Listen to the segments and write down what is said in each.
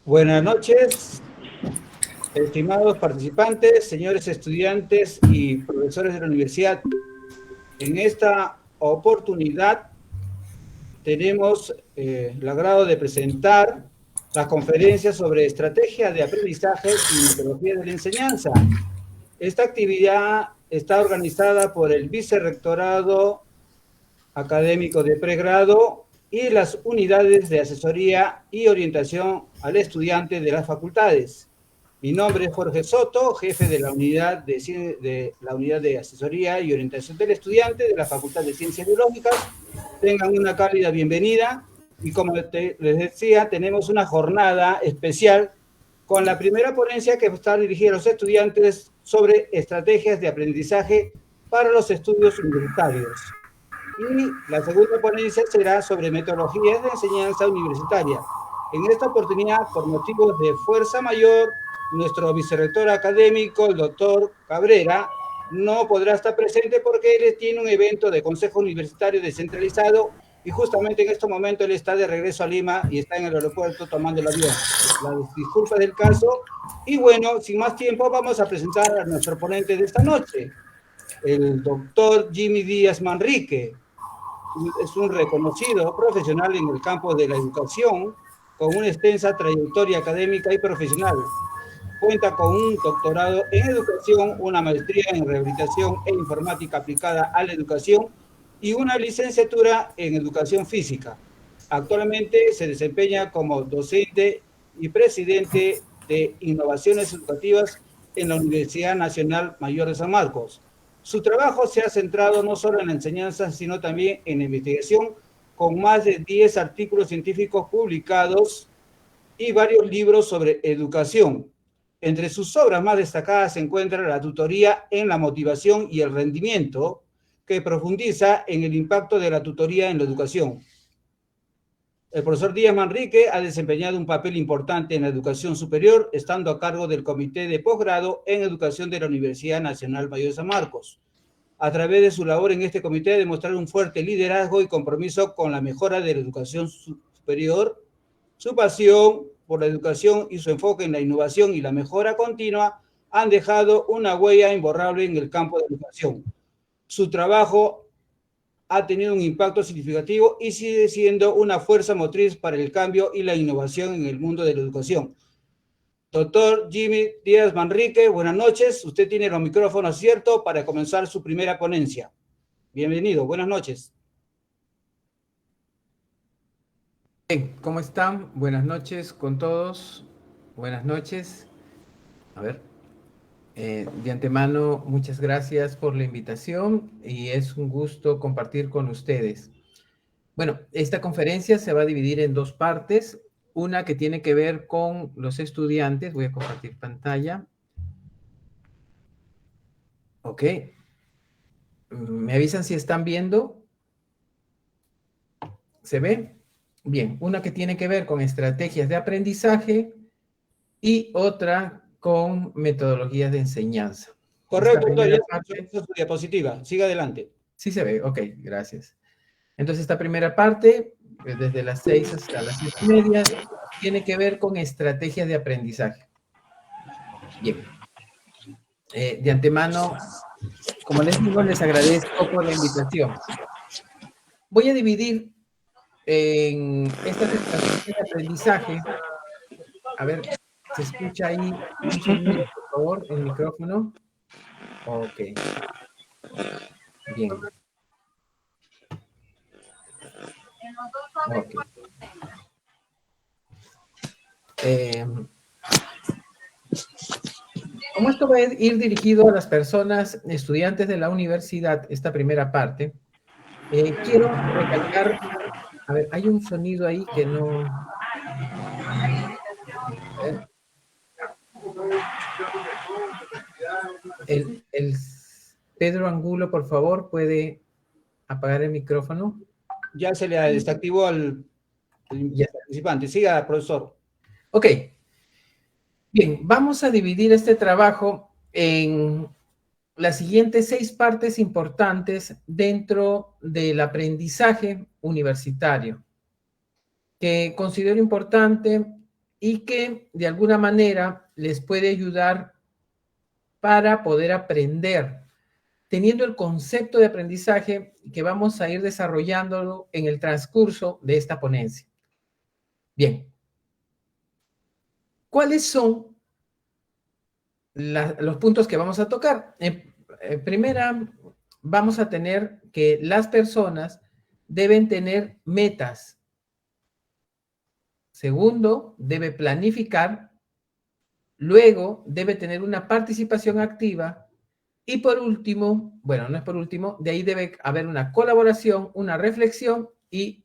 Buenas noches, estimados participantes, señores estudiantes y profesores de la universidad. En esta oportunidad tenemos el agrado de presentar la conferencia sobre estrategia de aprendizaje y metodología de la enseñanza. Esta actividad está organizada por el Vicerrectorado Académico de Pregrado y las unidades de asesoría y orientación al estudiante de las facultades. Mi nombre es Jorge Soto, jefe de la unidad de asesoría y orientación del estudiante de la Facultad de Ciencias Biológicas. Tengan una cálida bienvenida y como les decía, tenemos una jornada especial con la primera ponencia que está dirigida a los estudiantes sobre estrategias de aprendizaje para los estudios universitarios. Y la segunda ponencia será sobre metodologías de enseñanza universitaria. En esta oportunidad, por motivos de fuerza mayor, nuestro vicerrector académico, el doctor Cabrera, no podrá estar presente porque él tiene un evento de Consejo Universitario descentralizado y justamente en este momento él está de regreso a Lima y está en el aeropuerto tomando el avión. Las disculpas del caso. Y bueno, sin más tiempo, vamos a presentar a nuestro ponente de esta noche, el doctor Jimmy Díaz Manrique. Es un reconocido profesional en el campo de la educación, con una extensa trayectoria académica y profesional. Cuenta con un doctorado en educación, una maestría en rehabilitación e informática aplicada a la educación y una licenciatura en educación física. Actualmente se desempeña como docente y presidente de innovaciones educativas en la Universidad Nacional Mayor de San Marcos. Su trabajo se ha centrado no solo en la enseñanza, sino también en la investigación, con más de 10 artículos científicos publicados y varios libros sobre educación. Entre sus obras más destacadas se encuentra la tutoría en la motivación y el rendimiento, que profundiza en el impacto de la tutoría en la educación. El profesor Díaz Manrique ha desempeñado un papel importante en la educación superior, estando a cargo del Comité de Posgrado en Educación de la Universidad Nacional Mayor de San Marcos. A través de su labor en este comité, ha demostrado un fuerte liderazgo y compromiso con la mejora de la educación superior. Su pasión por la educación y su enfoque en la innovación y la mejora continua han dejado una huella imborrable en el campo de la educación. Su trabajo ha tenido un impacto significativo y sigue siendo una fuerza motriz para el cambio y la innovación en el mundo de la educación. Doctor Jimmy Díaz Manrique, buenas noches. Usted tiene los micrófonos abiertos para comenzar su primera ponencia. Bienvenido, buenas noches. Bien, ¿cómo están? Buenas noches con todos. Buenas noches. A ver, de antemano, muchas gracias por la invitación y es un gusto compartir con ustedes. Bueno, esta conferencia se va a dividir en dos partes. Una que tiene que ver con los estudiantes. Voy a compartir pantalla. Ok. ¿Me avisan si están viendo? ¿Se ve? Bien, una que tiene que ver con estrategias de aprendizaje y otra con metodologías de enseñanza. Esta Correcto, doctor, ya primera se parte, su diapositiva. Siga adelante. sí se ve, ok, gracias. Entonces, esta primera parte, desde las 6 hasta las 6:30, tiene que ver con estrategias de aprendizaje. Bien, de antemano, como les digo, les agradezco por la invitación. Voy a dividir en estas estrategias de aprendizaje. A ver, ¿se escucha ahí un sonido, por favor, el micrófono? Ok, bien. Ok. Como esto va a ir dirigido a las personas, estudiantes de la universidad, esta primera parte, quiero recalcar, a ver, hay un sonido ahí que no... A ver, el Pedro Angulo, por favor, ¿puede apagar el micrófono? Ya se le desactivó al Ya. participante. Siga, profesor. Ok, bien, vamos a dividir este trabajo en las siguientes 6 partes importantes dentro del aprendizaje universitario, que considero importante y que de alguna manera les puede ayudar para poder aprender, teniendo el concepto de aprendizaje que vamos a ir desarrollándolo en el transcurso de esta ponencia. Bien. ¿Cuáles son los puntos que vamos a tocar? Primera, vamos a tener que las personas deben tener metas. Segundo, debe planificar. Luego, debe tener una participación activa. Y por último, bueno, no es por último, de ahí debe haber una colaboración, una reflexión y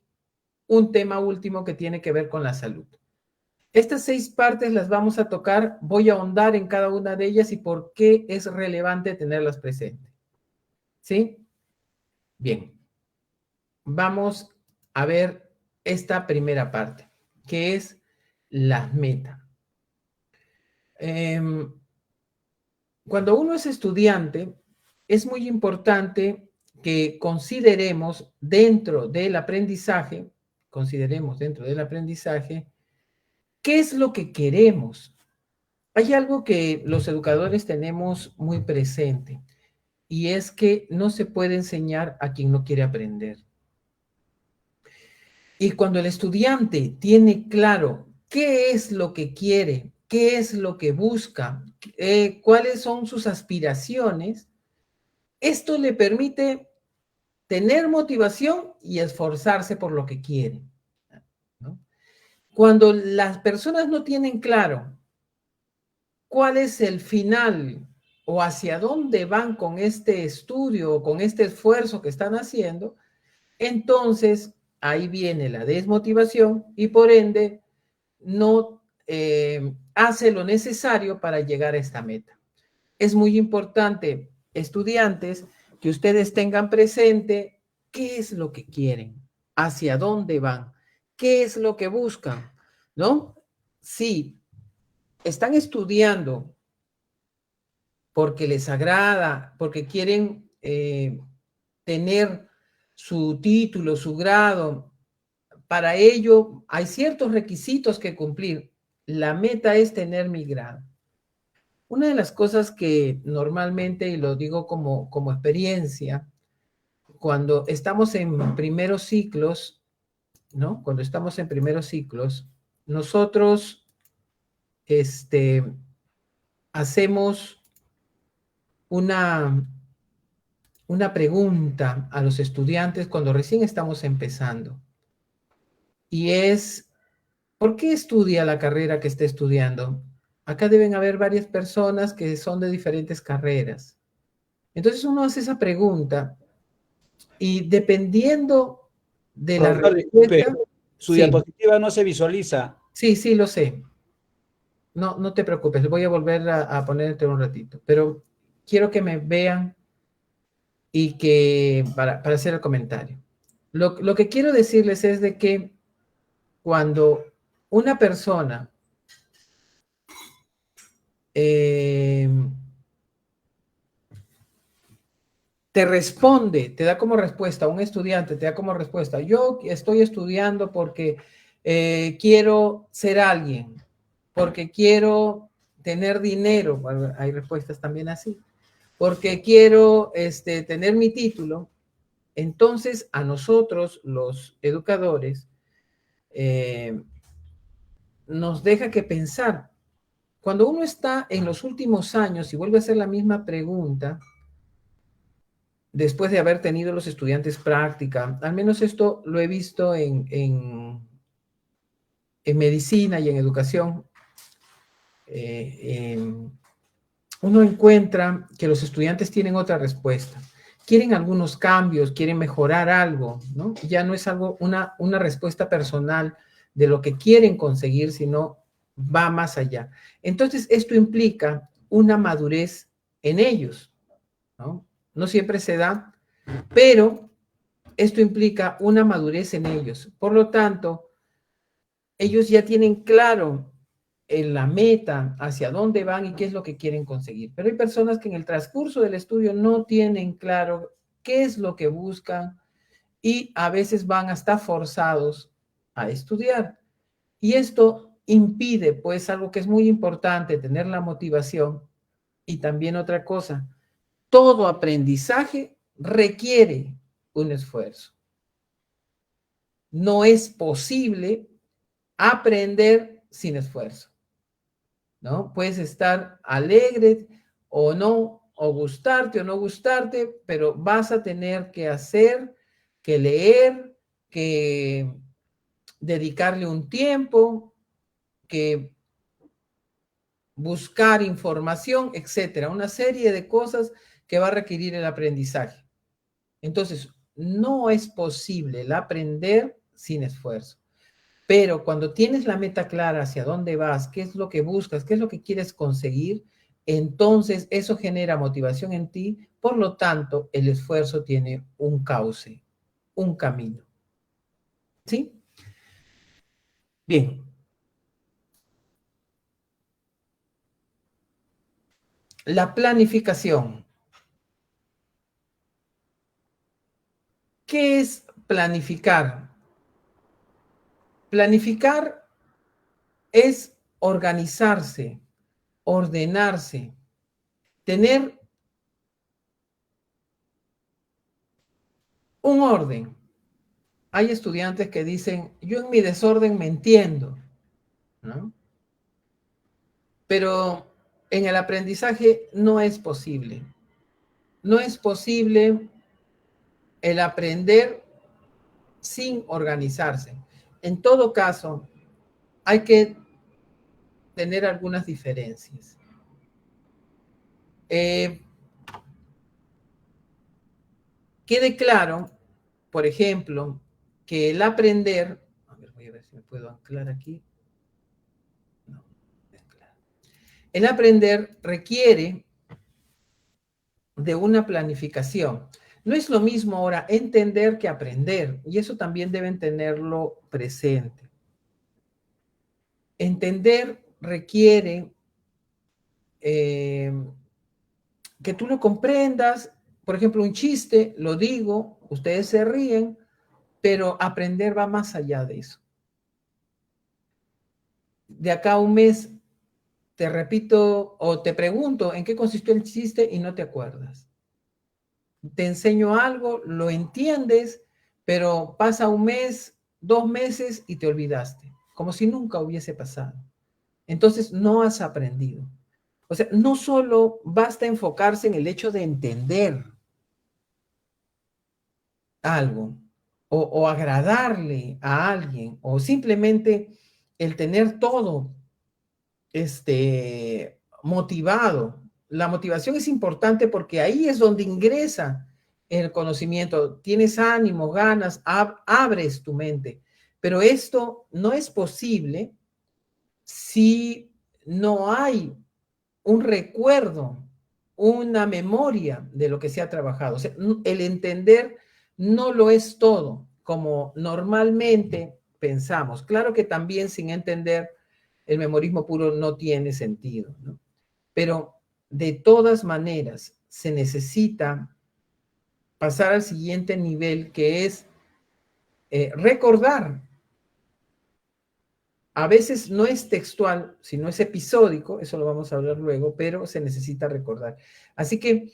un tema último que tiene que ver con la salud. Estas 6 partes las vamos a tocar, voy a ahondar en cada una de ellas y por qué es relevante tenerlas presentes. ¿Sí? Bien. Vamos a ver esta primera parte, que es las metas. Cuando uno es estudiante, es muy importante que consideremos dentro del aprendizaje, ¿qué es lo que queremos? Hay algo que los educadores tenemos muy presente y es que no se puede enseñar a quien no quiere aprender. Y cuando el estudiante tiene claro qué es lo que quiere, qué es lo que busca, cuáles son sus aspiraciones, esto le permite tener motivación y esforzarse por lo que quiere, ¿no? Cuando las personas no tienen claro cuál es el final o hacia dónde van con este estudio o con este esfuerzo que están haciendo, entonces ahí viene la desmotivación y por ende no hace lo necesario para llegar a esta meta. Es muy importante, estudiantes, que ustedes tengan presente qué es lo que quieren, hacia dónde van, qué es lo que buscan, ¿no? Si están estudiando porque les agrada, porque quieren tener su título, su grado, para ello hay ciertos requisitos que cumplir. La meta es tener mi grado. Una de las cosas que normalmente, y lo digo como experiencia, cuando estamos en primeros ciclos, ¿no? Cuando estamos en primeros ciclos, nosotros hacemos una pregunta a los estudiantes cuando recién estamos empezando. Y es, ¿por qué estudia la carrera que está estudiando? Acá deben haber varias personas que son de diferentes carreras. Entonces uno hace esa pregunta y dependiendo de la Profesor, disculpe, respuesta... su Sí, diapositiva no se visualiza. sí, lo sé. No te preocupes, voy a volver a ponerte un ratito, pero quiero que me vean y que para hacer el comentario. Lo que quiero decirles es de que cuando una persona te responde, te da como respuesta, un estudiante te da como respuesta, yo estoy estudiando porque quiero ser alguien, porque quiero tener dinero, bueno, hay respuestas también así, porque quiero tener mi título. Entonces a nosotros los educadores nos deja que pensar. Cuando uno está en los últimos años y vuelve a hacer la misma pregunta, después de haber tenido los estudiantes práctica, al menos esto lo he visto en medicina y en educación, uno encuentra que los estudiantes tienen otra respuesta. Quieren algunos cambios, quieren mejorar algo, ¿no? Ya no es algo, una respuesta personal de lo que quieren conseguir, sino va más allá. Entonces, esto implica una madurez en ellos, ¿no? No siempre se da, pero esto implica una madurez en ellos. Por lo tanto, ellos ya tienen claro en la meta, hacia dónde van y qué es lo que quieren conseguir. Pero hay personas que en el transcurso del estudio no tienen claro qué es lo que buscan y a veces van hasta forzados a estudiar. Y esto impide, pues, algo que es muy importante, tener la motivación. Y también otra cosa, todo aprendizaje requiere un esfuerzo. No es posible aprender sin esfuerzo, ¿no? Puedes estar alegre o no, o gustarte o no gustarte, pero vas a tener que hacer, que leer, que dedicarle un tiempo, que buscar información, etcétera. Una serie de cosas que va a requerir el aprendizaje. Entonces, no es posible el aprender sin esfuerzo. Pero cuando tienes la meta clara hacia dónde vas, qué es lo que buscas, qué es lo que quieres conseguir, entonces eso genera motivación en ti. Por lo tanto, el esfuerzo tiene un cauce, un camino. ¿Sí? Bien. La planificación. ¿Qué es planificar? Planificar es organizarse, ordenarse, tener un orden. Hay estudiantes que dicen, yo en mi desorden me entiendo, ¿no? Pero en el aprendizaje no es posible. No es posible el aprender sin organizarse. En todo caso, hay que tener algunas diferencias. Quede claro, por ejemplo, que el aprender, a ver, voy a ver si me puedo anclar aquí. No, el aprender requiere de una planificación. No es lo mismo ahora entender que aprender, y eso también deben tenerlo presente. Entender requiere que tú lo comprendas. Por ejemplo, un chiste, lo digo, ustedes se ríen, pero aprender va más allá de eso. De acá a un mes te repito o te pregunto en qué consistió el chiste y no te acuerdas. Te enseño algo, lo entiendes, pero pasa un mes, 2 meses y te olvidaste, como si nunca hubiese pasado. Entonces no has aprendido. O sea, no solo basta enfocarse en el hecho de entender algo o agradarle a alguien o simplemente el tener todo motivado. La motivación es importante porque ahí es donde ingresa el conocimiento. Tienes ánimo, ganas, abres tu mente. Pero esto no es posible si no hay un recuerdo, una memoria de lo que se ha trabajado. O sea, el entender no lo es todo, como normalmente pensamos. Claro que también sin entender el memorismo puro no tiene sentido, ¿no? Pero de todas maneras se necesita pasar al siguiente nivel, que es recordar. A veces no es textual, sino es episódico, eso lo vamos a hablar luego, pero se necesita recordar. Así que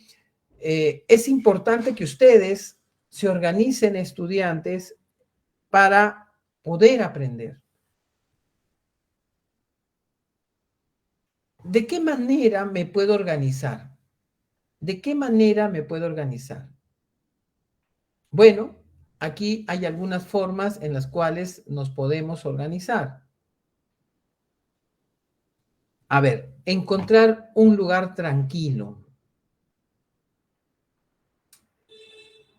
es importante que ustedes se organicen, estudiantes, para poder aprender. ¿De qué manera me puedo organizar? ¿De qué manera me puedo organizar? Bueno, aquí hay algunas formas en las cuales nos podemos organizar. A ver, encontrar un lugar tranquilo.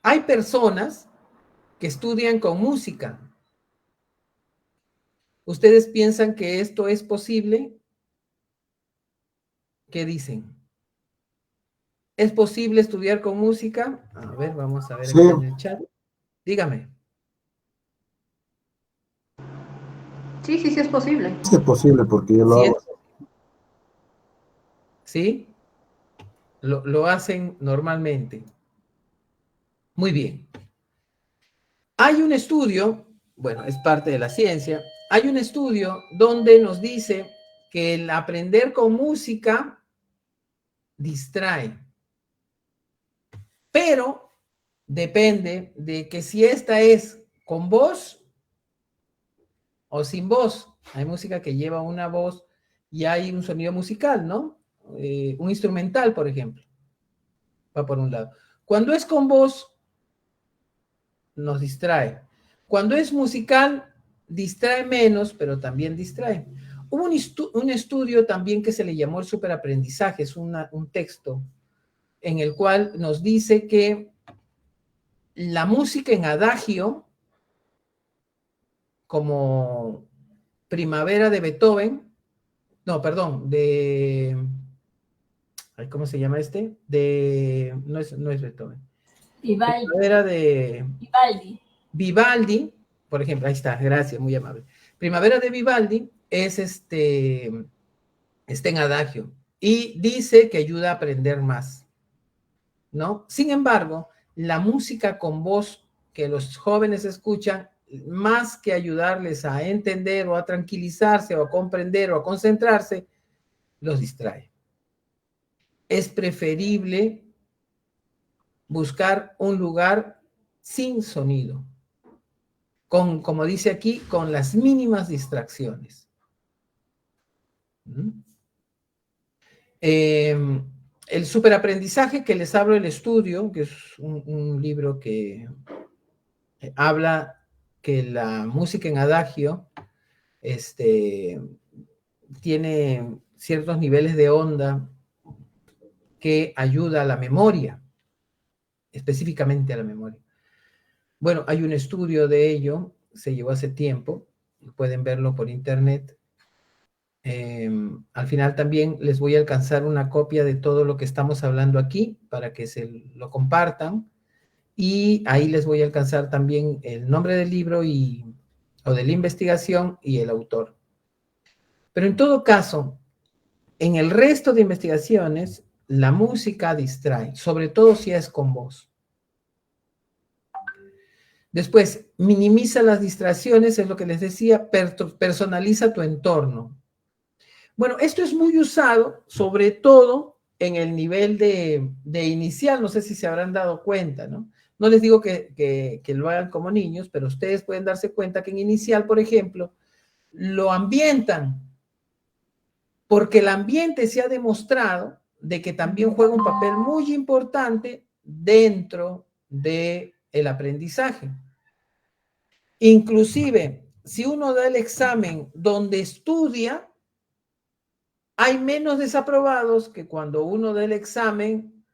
Hay personas que estudian con música. ¿Ustedes piensan que esto es posible? ¿Qué dicen? ¿Es posible estudiar con música? A ver, vamos a ver Sí, aquí en el chat. Dígame. Sí, sí, sí es posible. sí es posible porque yo lo ¿Sí hago. ¿Sí? Lo hacen normalmente. Muy bien. Hay un estudio, bueno, es parte de la ciencia, hay un estudio donde nos dice que el aprender con música distrae, pero depende de que si esta es con voz o sin voz. Hay música que lleva una voz y hay un sonido musical, ¿no? Un instrumental, por ejemplo. Va por un lado. Cuando es con voz, nos distrae. Cuando es musical, distrae menos, pero también distrae. Hubo un estudio también que se le llamó el superaprendizaje, es un texto en el cual nos dice que la música en adagio, como Primavera de Beethoven, no, perdón, ¿cómo se llama este? No es Beethoven. Vivaldi. Primavera de Vivaldi. Vivaldi, por ejemplo, ahí está, gracias, muy amable. Primavera de Vivaldi es está en adagio y dice que ayuda a aprender más, ¿no? Sin embargo, la música con voz que los jóvenes escuchan, más que ayudarles a entender o a tranquilizarse o a comprender o a concentrarse, los distrae. Es preferible buscar un lugar sin sonido, como dice aquí, con las mínimas distracciones. El superaprendizaje que les hablo del estudio, que es un libro que habla que la música en adagio tiene ciertos niveles de onda que ayuda a la memoria, específicamente a la memoria. Bueno, hay un estudio de ello, se llevó hace tiempo, pueden verlo por internet. Al final también les voy a alcanzar una copia de todo lo que estamos hablando aquí para que se lo compartan, y ahí les voy a alcanzar también el nombre del libro o de la investigación y el autor. Pero en todo caso, en el resto de investigaciones, la música distrae, sobre todo si es con voz. Después, minimiza las distracciones, es lo que les decía, personaliza tu entorno. Bueno, esto es muy usado, sobre todo en el nivel de inicial, no sé si se habrán dado cuenta, ¿no? No les digo que lo hagan como niños, pero ustedes pueden darse cuenta que en inicial, por ejemplo, lo ambientan, porque el ambiente se ha demostrado de que también juega un papel muy importante dentro del aprendizaje. Inclusive, si uno da el examen donde estudia, hay menos desaprobados que cuando uno da el examen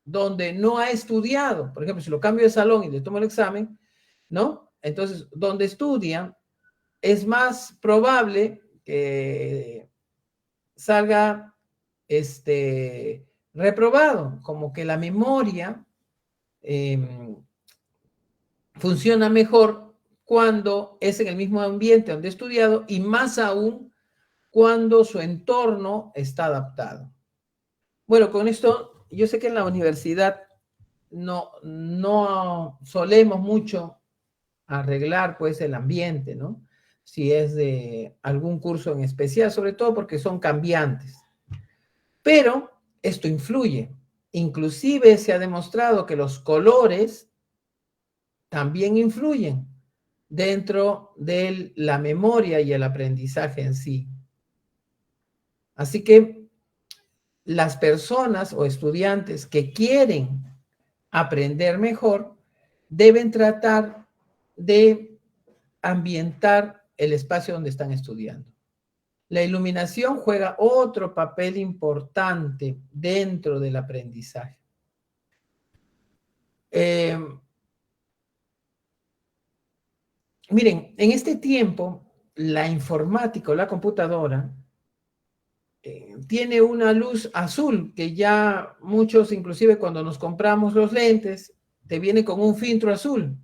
donde no ha estudiado. Por ejemplo, si lo cambio de salón y le tomo el examen, ¿no? Entonces, donde estudia, es más probable que salga reprobado, como que la memoria funciona mejor cuando es en el mismo ambiente donde ha estudiado, y más aún cuando su entorno está adaptado. Bueno, con esto, yo sé que en la universidad no solemos mucho arreglar pues el ambiente, ¿no? Si es de algún curso en especial, sobre todo porque son cambiantes. Pero esto influye. Inclusive se ha demostrado que los colores también influyen dentro de la memoria y el aprendizaje en sí. Así que las personas o estudiantes que quieren aprender mejor deben tratar de ambientar el espacio donde están estudiando. La iluminación juega otro papel importante dentro del aprendizaje. Miren, en este tiempo, la informática o la computadora tiene una luz azul que ya muchos, inclusive cuando nos compramos los lentes, te viene con un filtro azul,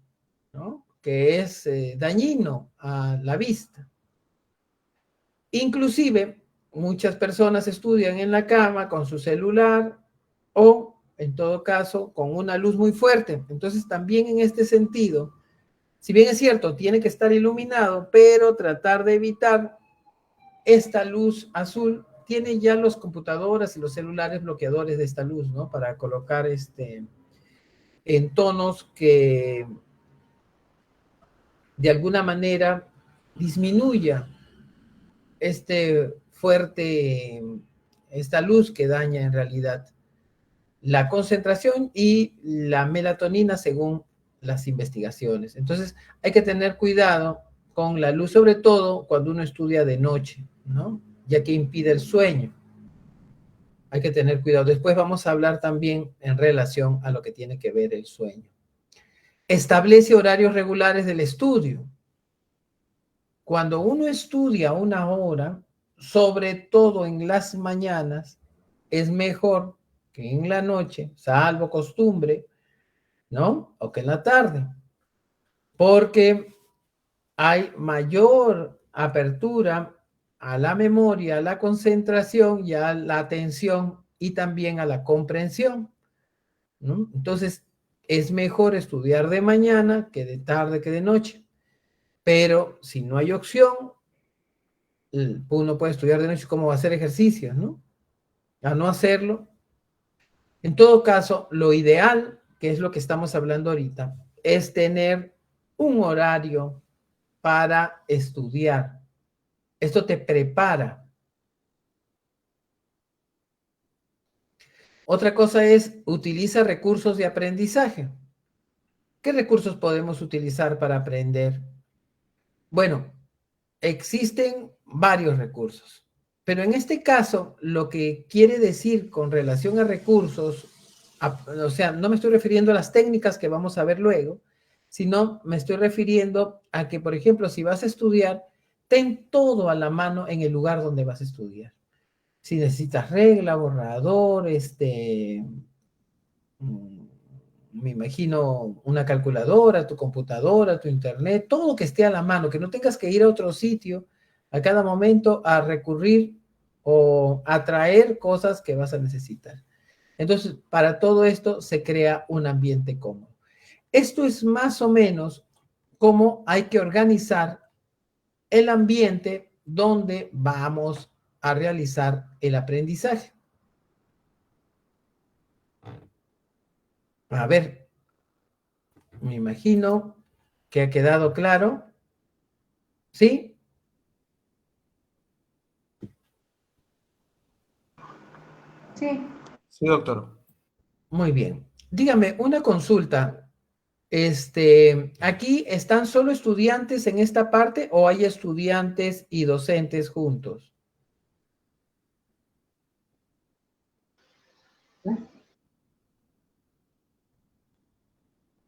¿no? Que es dañino a la vista. Inclusive, muchas personas estudian en la cama con su celular o, en todo caso, con una luz muy fuerte. Entonces, también en este sentido, Si bien es cierto, tiene que estar iluminado, pero tratar de evitar esta luz azul. Tiene ya los computadoras y los celulares bloqueadores de esta luz, ¿no? Para colocar en tonos que de alguna manera disminuya esta luz que daña en realidad la concentración y la melatonina según las investigaciones. Entonces hay que tener cuidado con la luz, sobre todo cuando uno estudia de noche, ¿no? Ya que impide el sueño. Hay que tener cuidado. Después vamos a hablar también en relación a lo que tiene que ver el sueño. Establece horarios regulares del estudio. Cuando uno estudia 1 hora, sobre todo en las mañanas, es mejor que en la noche, salvo costumbre, ¿no? O que en la tarde, porque hay mayor apertura a la memoria, a la concentración y a la atención y también a la comprensión, ¿no? Entonces, es mejor estudiar de mañana que de tarde que de noche, pero si no hay opción, uno puede estudiar de noche como hacer ejercicios, ¿no? A no hacerlo. En todo caso, lo ideal, que es lo que estamos hablando ahorita, es tener un horario para estudiar. Esto te prepara. Otra cosa es, utiliza recursos de aprendizaje. ¿Qué recursos podemos utilizar para aprender? Bueno, existen varios recursos, pero en este caso, lo que quiere decir con relación a recursos, o sea, no me estoy refiriendo a las técnicas que vamos a ver luego, sino me estoy refiriendo a que, por ejemplo, si vas a estudiar, ten todo a la mano en el lugar donde vas a estudiar. Si necesitas regla, borrador, me imagino una calculadora, tu computadora, tu internet, todo que esté a la mano, que no tengas que ir a otro sitio a cada momento a recurrir o a traer cosas que vas a necesitar. Entonces, para todo esto se crea un ambiente cómodo. Esto es más o menos cómo hay que organizar el ambiente donde vamos a realizar el aprendizaje. A ver, me imagino que ha quedado claro. ¿Sí? Sí. Sí, doctor. Muy bien. Dígame, una consulta. ¿Aquí están solo estudiantes en esta parte o hay estudiantes y docentes juntos?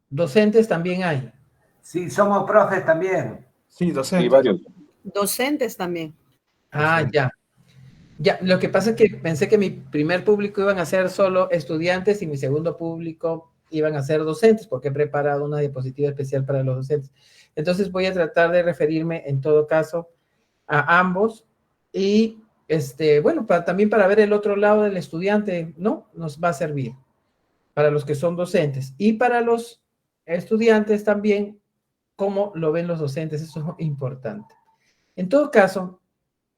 ¿Docentes también hay? Sí, somos profes también. Sí, Sí, docente. varios. Docentes también. Ah, ya. Ya, lo que pasa es que pensé que mi primer público iban a ser solo estudiantes y mi segundo público iban a ser docentes, porque he preparado una diapositiva especial para los docentes. Entonces voy a tratar de referirme en todo caso a ambos y, bueno, también para ver el otro lado del estudiante, ¿no? Nos va a servir para los que son docentes y para los estudiantes también, cómo lo ven los docentes, eso es importante. En todo caso,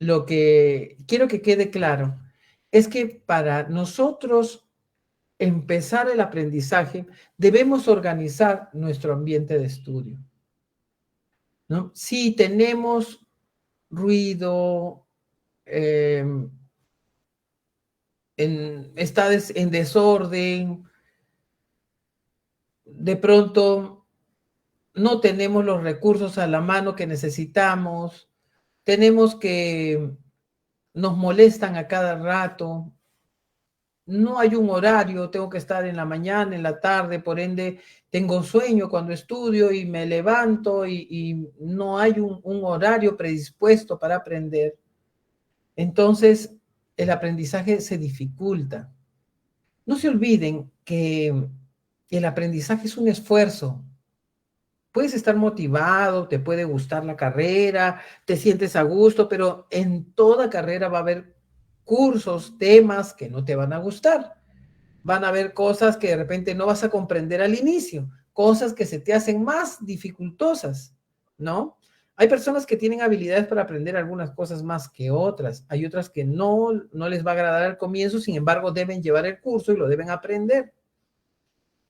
lo que quiero que quede claro es que para nosotros empezar el aprendizaje debemos organizar nuestro ambiente de estudio, ¿no? Si tenemos ruido, está en desorden, de pronto no tenemos los recursos a la mano que necesitamos, tenemos que nos molestan a cada rato, no hay un horario, tengo que estar en la mañana, en la tarde, por ende tengo sueño cuando estudio y me levanto y no hay un horario predispuesto para aprender. Entonces el aprendizaje se dificulta. No se olviden que el aprendizaje es un esfuerzo. Puedes estar motivado, te puede gustar la carrera, te sientes a gusto, pero en toda carrera va a haber cursos, temas que no te van a gustar. Van a haber cosas que de repente no vas a comprender al inicio, cosas que se te hacen más dificultosas, ¿no? Hay personas que tienen habilidades para aprender algunas cosas más que otras. Hay otras que no les va a agradar al comienzo, sin embargo, deben llevar el curso y lo deben aprender.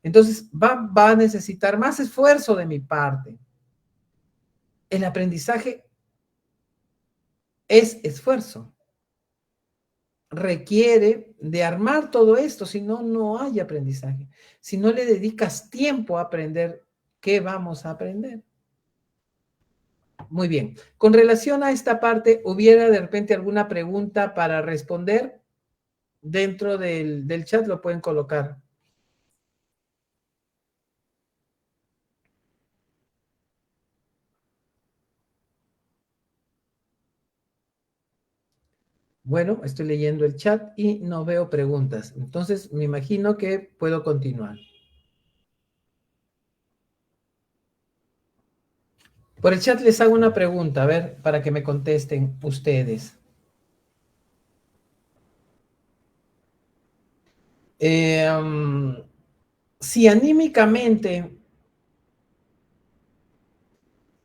Entonces, va a necesitar más esfuerzo de mi parte. El aprendizaje es esfuerzo. Requiere de armar todo esto, si no, no hay aprendizaje. Si no le dedicas tiempo a aprender, ¿qué vamos a aprender? Muy bien. Con relación a esta parte, ¿hubiera de repente alguna pregunta para responder? Dentro del chat lo pueden colocar. Bueno, estoy leyendo el chat y no veo preguntas. Entonces, me imagino que puedo continuar. Por el chat les hago una pregunta, a ver, para que me contesten ustedes. Si anímicamente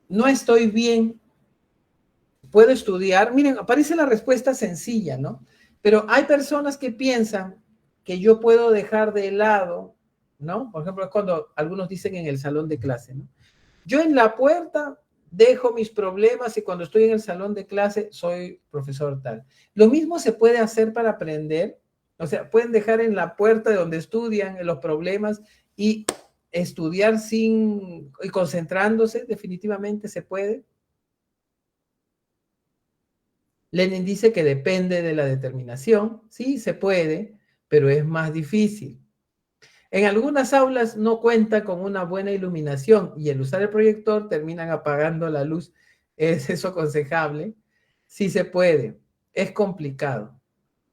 no estoy bien, ¿puedo estudiar? Miren, aparece la respuesta sencilla, ¿no? Pero hay personas que piensan que yo puedo dejar de lado, ¿no? Por ejemplo, es cuando algunos dicen en el salón de clase, ¿no? Yo en la puerta dejo mis problemas y cuando estoy en el salón de clase soy profesor tal. Lo mismo se puede hacer para aprender. O sea, pueden dejar en la puerta de donde estudian los problemas y estudiar y concentrándose, definitivamente se puede. Lenin dice que depende de la determinación. Sí, se puede, pero es más difícil. En algunas aulas no cuenta con una buena iluminación y al usar el proyector terminan apagando la luz. ¿Es eso aconsejable? Sí se puede. Es complicado.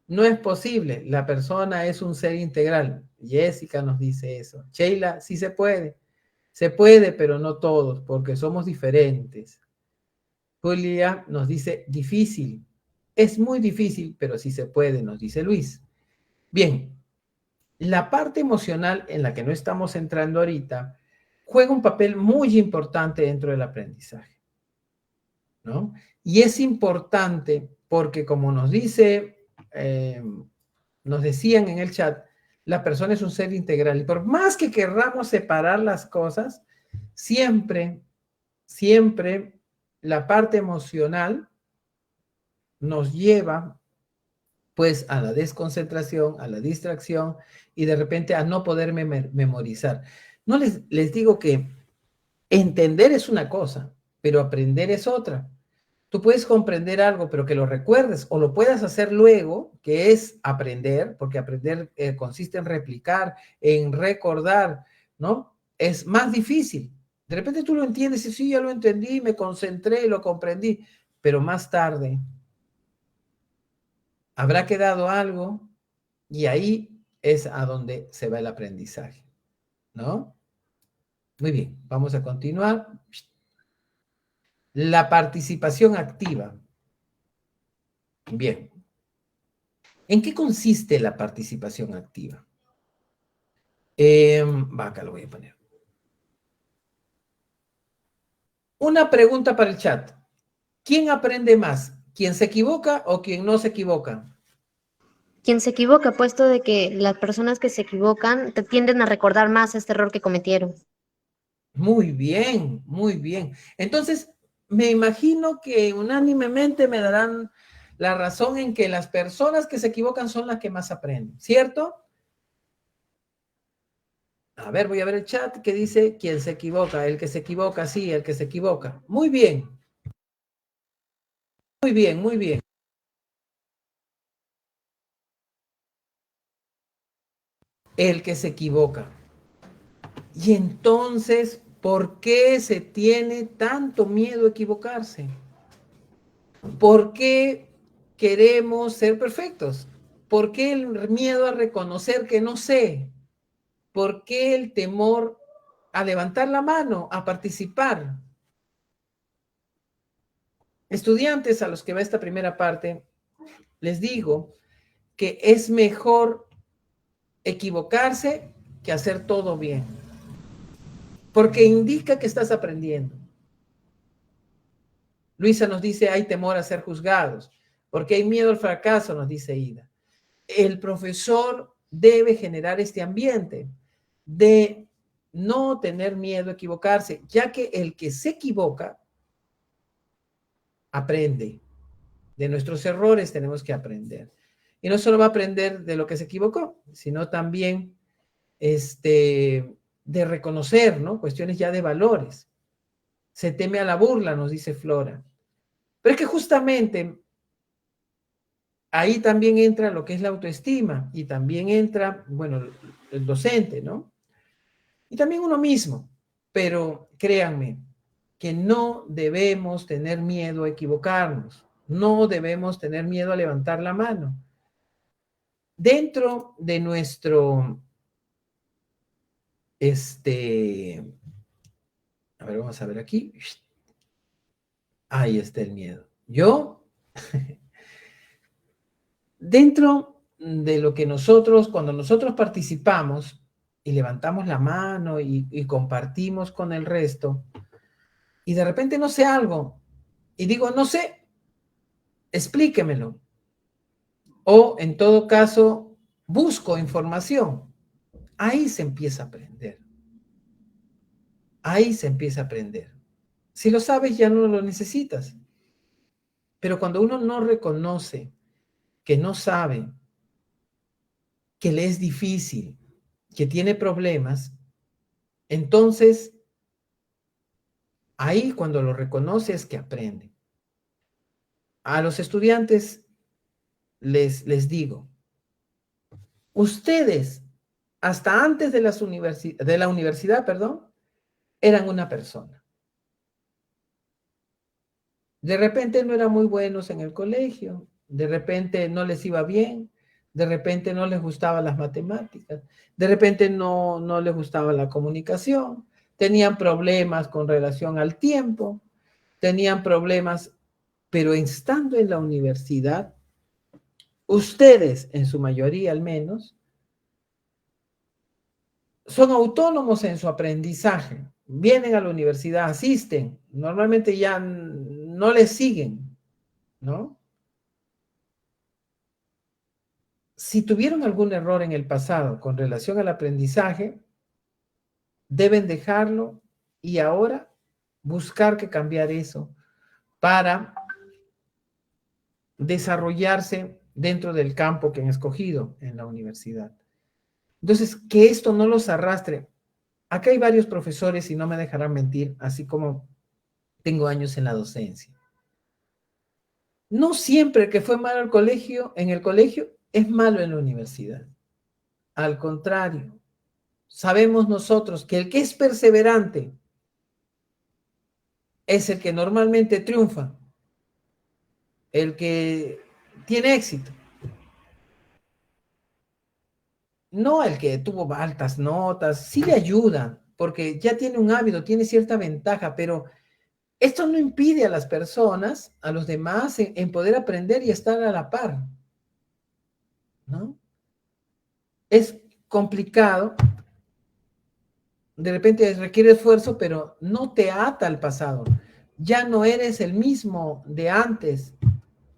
No es posible. La persona es un ser integral. Jessica nos dice eso. Sheila, sí se puede. Se puede, pero no todos, porque somos diferentes. Julia nos dice difícil. Es muy difícil, pero sí se puede, nos dice Luis. Bien, la parte emocional en la que no estamos entrando ahorita juega un papel muy importante dentro del aprendizaje, ¿no? Y es importante porque como nos decían en el chat, la persona es un ser integral y por más que querramos separar las cosas, siempre la parte emocional nos lleva pues a la desconcentración, a la distracción y de repente a no poder memorizar. No les digo que entender es una cosa, pero aprender es otra. Tú puedes comprender algo, pero que lo recuerdes o lo puedas hacer luego, que es aprender, porque aprender consiste en replicar, en recordar, ¿no? Es más difícil. De repente tú lo entiendes y sí, ya lo entendí, me concentré, lo comprendí, pero más tarde habrá quedado algo y ahí es a donde se va el aprendizaje, ¿no? Muy bien, vamos a continuar. La participación activa. Bien. ¿En qué consiste la participación activa? Acá lo voy a poner. Una pregunta para el chat. ¿Quién aprende más? ¿Quién se equivoca o quién no se equivoca? Quien se equivoca, puesto de que las personas que se equivocan te tienden a recordar más este error que cometieron. Muy bien, muy bien. Entonces, me imagino que unánimemente me darán la razón en que las personas que se equivocan son las que más aprenden, ¿cierto? A ver, voy a ver el chat que dice quién se equivoca, el que se equivoca, sí, el que se equivoca. Muy bien. Muy bien, muy bien. El que se equivoca. Y entonces, ¿por qué se tiene tanto miedo a equivocarse? ¿Por qué queremos ser perfectos? ¿Por qué el miedo a reconocer que no sé? ¿Por qué el temor a levantar la mano, a participar? Estudiantes a los que va esta primera parte, les digo que es mejor equivocarse que hacer todo bien. porque indica que estás aprendiendo. Luisa nos dice, hay temor a ser juzgados, porque hay miedo al fracaso, nos dice Ida. El profesor debe generar este ambiente de no tener miedo a equivocarse, ya que el que se equivoca aprende. De nuestros errores tenemos que aprender. Y no solo va a aprender de lo que se equivocó, sino también de reconocer, ¿no? Cuestiones ya de valores. Se teme a la burla, nos dice Flora. Pero es que justamente ahí también entra lo que es la autoestima y también entra, bueno, el docente, ¿no? Y también uno mismo. Pero créanme que no debemos tener miedo a equivocarnos. No debemos tener miedo a levantar la mano. Dentro de nuestro, a ver, vamos a ver aquí. Ahí está el miedo. Dentro de lo que nosotros, cuando nosotros participamos y levantamos la mano y compartimos con el resto, y de repente no sé algo, y digo, no sé, explíquemelo. O en todo caso, busco información. Ahí se empieza a aprender. Ahí se empieza a aprender. Si lo sabes, ya no lo necesitas. Pero cuando uno no reconoce que no sabe, que le es difícil, que tiene problemas, entonces ahí cuando lo reconoce es que aprende. A los estudiantes les digo, ustedes hasta antes de la universidad, perdón, eran una persona. De repente no eran muy buenos en el colegio, de repente no les iba bien, de repente no les gustaban las matemáticas, de repente no les gustaba la comunicación, tenían problemas con relación al tiempo, tenían problemas, pero estando en la universidad, ustedes, en su mayoría al menos, son autónomos en su aprendizaje, vienen a la universidad, asisten, normalmente ya no les siguen, ¿no? Si tuvieron algún error en el pasado con relación al aprendizaje, deben dejarlo y ahora buscar que cambiar eso para desarrollarse dentro del campo que han escogido en la universidad. Entonces, que esto no los arrastre. Acá hay varios profesores y no me dejarán mentir, así como tengo años en la docencia. No siempre el que fue malo en el colegio es malo en la universidad. Al contrario, sabemos nosotros que el que es perseverante es el que normalmente triunfa, el que tiene éxito. No el que tuvo altas notas, sí le ayuda, porque ya tiene un hábito, tiene cierta ventaja, pero esto no impide a las personas, a los demás, en poder aprender y estar a la par, ¿no? Es complicado, de repente requiere esfuerzo, pero no te ata al pasado. Ya no eres el mismo de antes.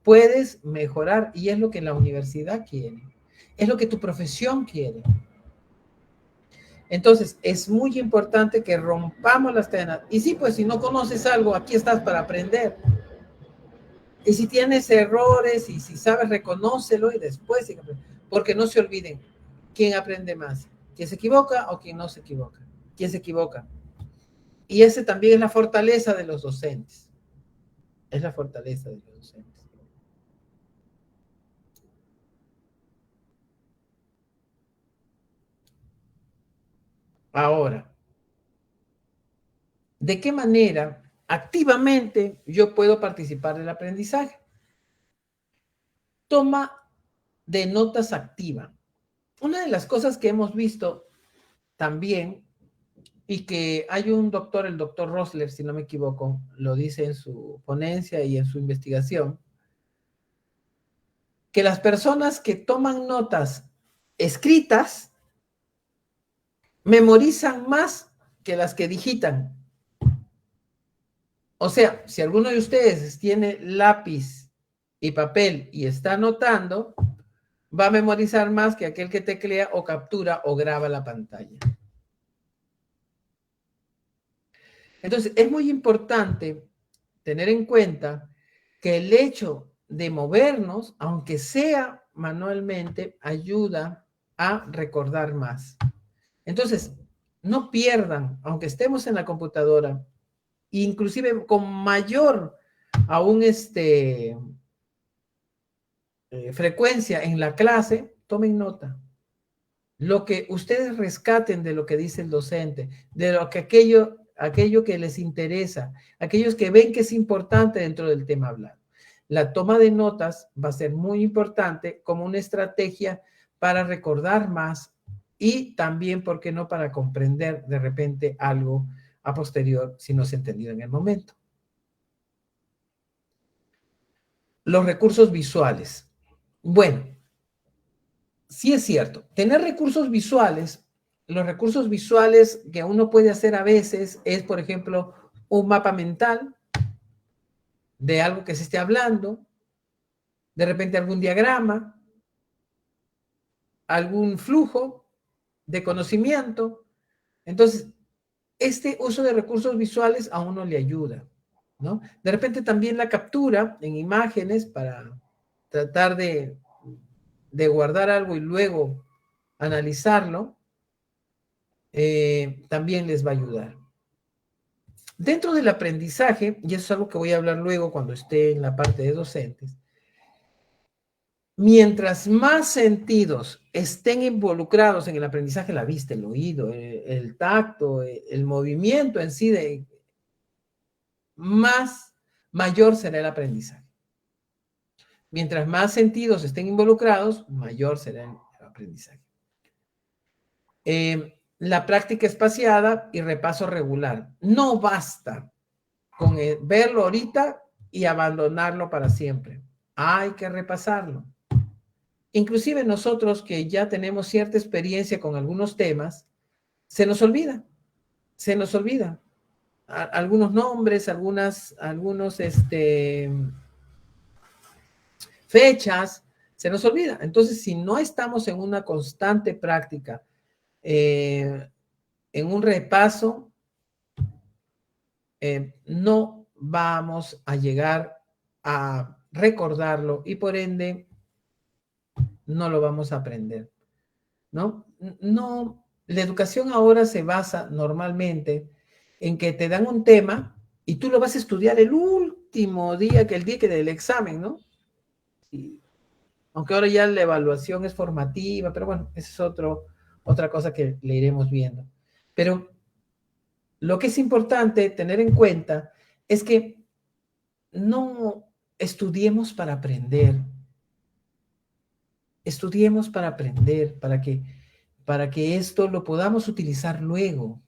Puedes mejorar y es lo que la universidad quiere. Es lo que tu profesión quiere. Entonces, es muy importante que rompamos las cadenas. Y sí, pues si no conoces algo, aquí estás para aprender. Y si tienes errores y si sabes, reconócelo y después, porque no se olviden, ¿quién aprende más? ¿Quién se equivoca o quién no se equivoca? ¿Quién se equivoca? Y ese también es la fortaleza de los docentes. Es la fortaleza de los docentes. Ahora, ¿de qué manera activamente yo puedo participar del aprendizaje? Toma de notas activa. Una de las cosas que hemos visto también, y que hay un doctor, el doctor Rosler, si no me equivoco, lo dice en su ponencia y en su investigación, que las personas que toman notas escritas memorizan más que las que digitan. O sea, si alguno de ustedes tiene lápiz y papel y está anotando, va a memorizar más que aquel que teclea o captura o graba la pantalla. Entonces, es muy importante tener en cuenta que el hecho de movernos, aunque sea manualmente, ayuda a recordar más. Entonces, no pierdan, aunque estemos en la computadora, inclusive con mayor aún frecuencia en la clase, tomen nota. Lo que ustedes rescaten de lo que dice el docente, de lo que aquello que les interesa, aquellos que ven que es importante dentro del tema hablado. La toma de notas va a ser muy importante como una estrategia para recordar más y también, ¿por qué no?, para comprender de repente algo a posterior si no se ha entendido en el momento. Los recursos visuales. Bueno, sí es cierto, tener recursos visuales, los recursos visuales que uno puede hacer a veces es, por ejemplo, un mapa mental de algo que se esté hablando, de repente algún diagrama, algún flujo de conocimiento. Entonces, este uso de recursos visuales a uno le ayuda, ¿no? De repente también la captura en imágenes para tratar de guardar algo y luego analizarlo, también les va a ayudar. Dentro del aprendizaje, y eso es algo que voy a hablar luego cuando esté en la parte de docentes, mientras más sentidos estén involucrados en el aprendizaje, la vista, el oído, el tacto, el movimiento en sí, mayor será el aprendizaje. Mientras más sentidos estén involucrados, mayor será el aprendizaje. La práctica espaciada y repaso regular. No basta con verlo ahorita y abandonarlo para siempre. Hay que repasarlo. Inclusive nosotros que ya tenemos cierta experiencia con algunos temas, se nos olvida. Algunos nombres, algunos fechas, se nos olvida. Entonces, si no estamos en una constante práctica, en un repaso, no vamos a llegar a recordarlo y por ende no lo vamos a aprender, ¿no? No, la educación ahora se basa normalmente en que te dan un tema y tú lo vas a estudiar el último día, el día que del examen, ¿no? Y, aunque ahora ya la evaluación es formativa, pero bueno, esa es otra cosa que le iremos viendo. Pero lo que es importante tener en cuenta es que no estudiemos para aprender. Estudiemos para aprender, para que esto lo podamos utilizar luego,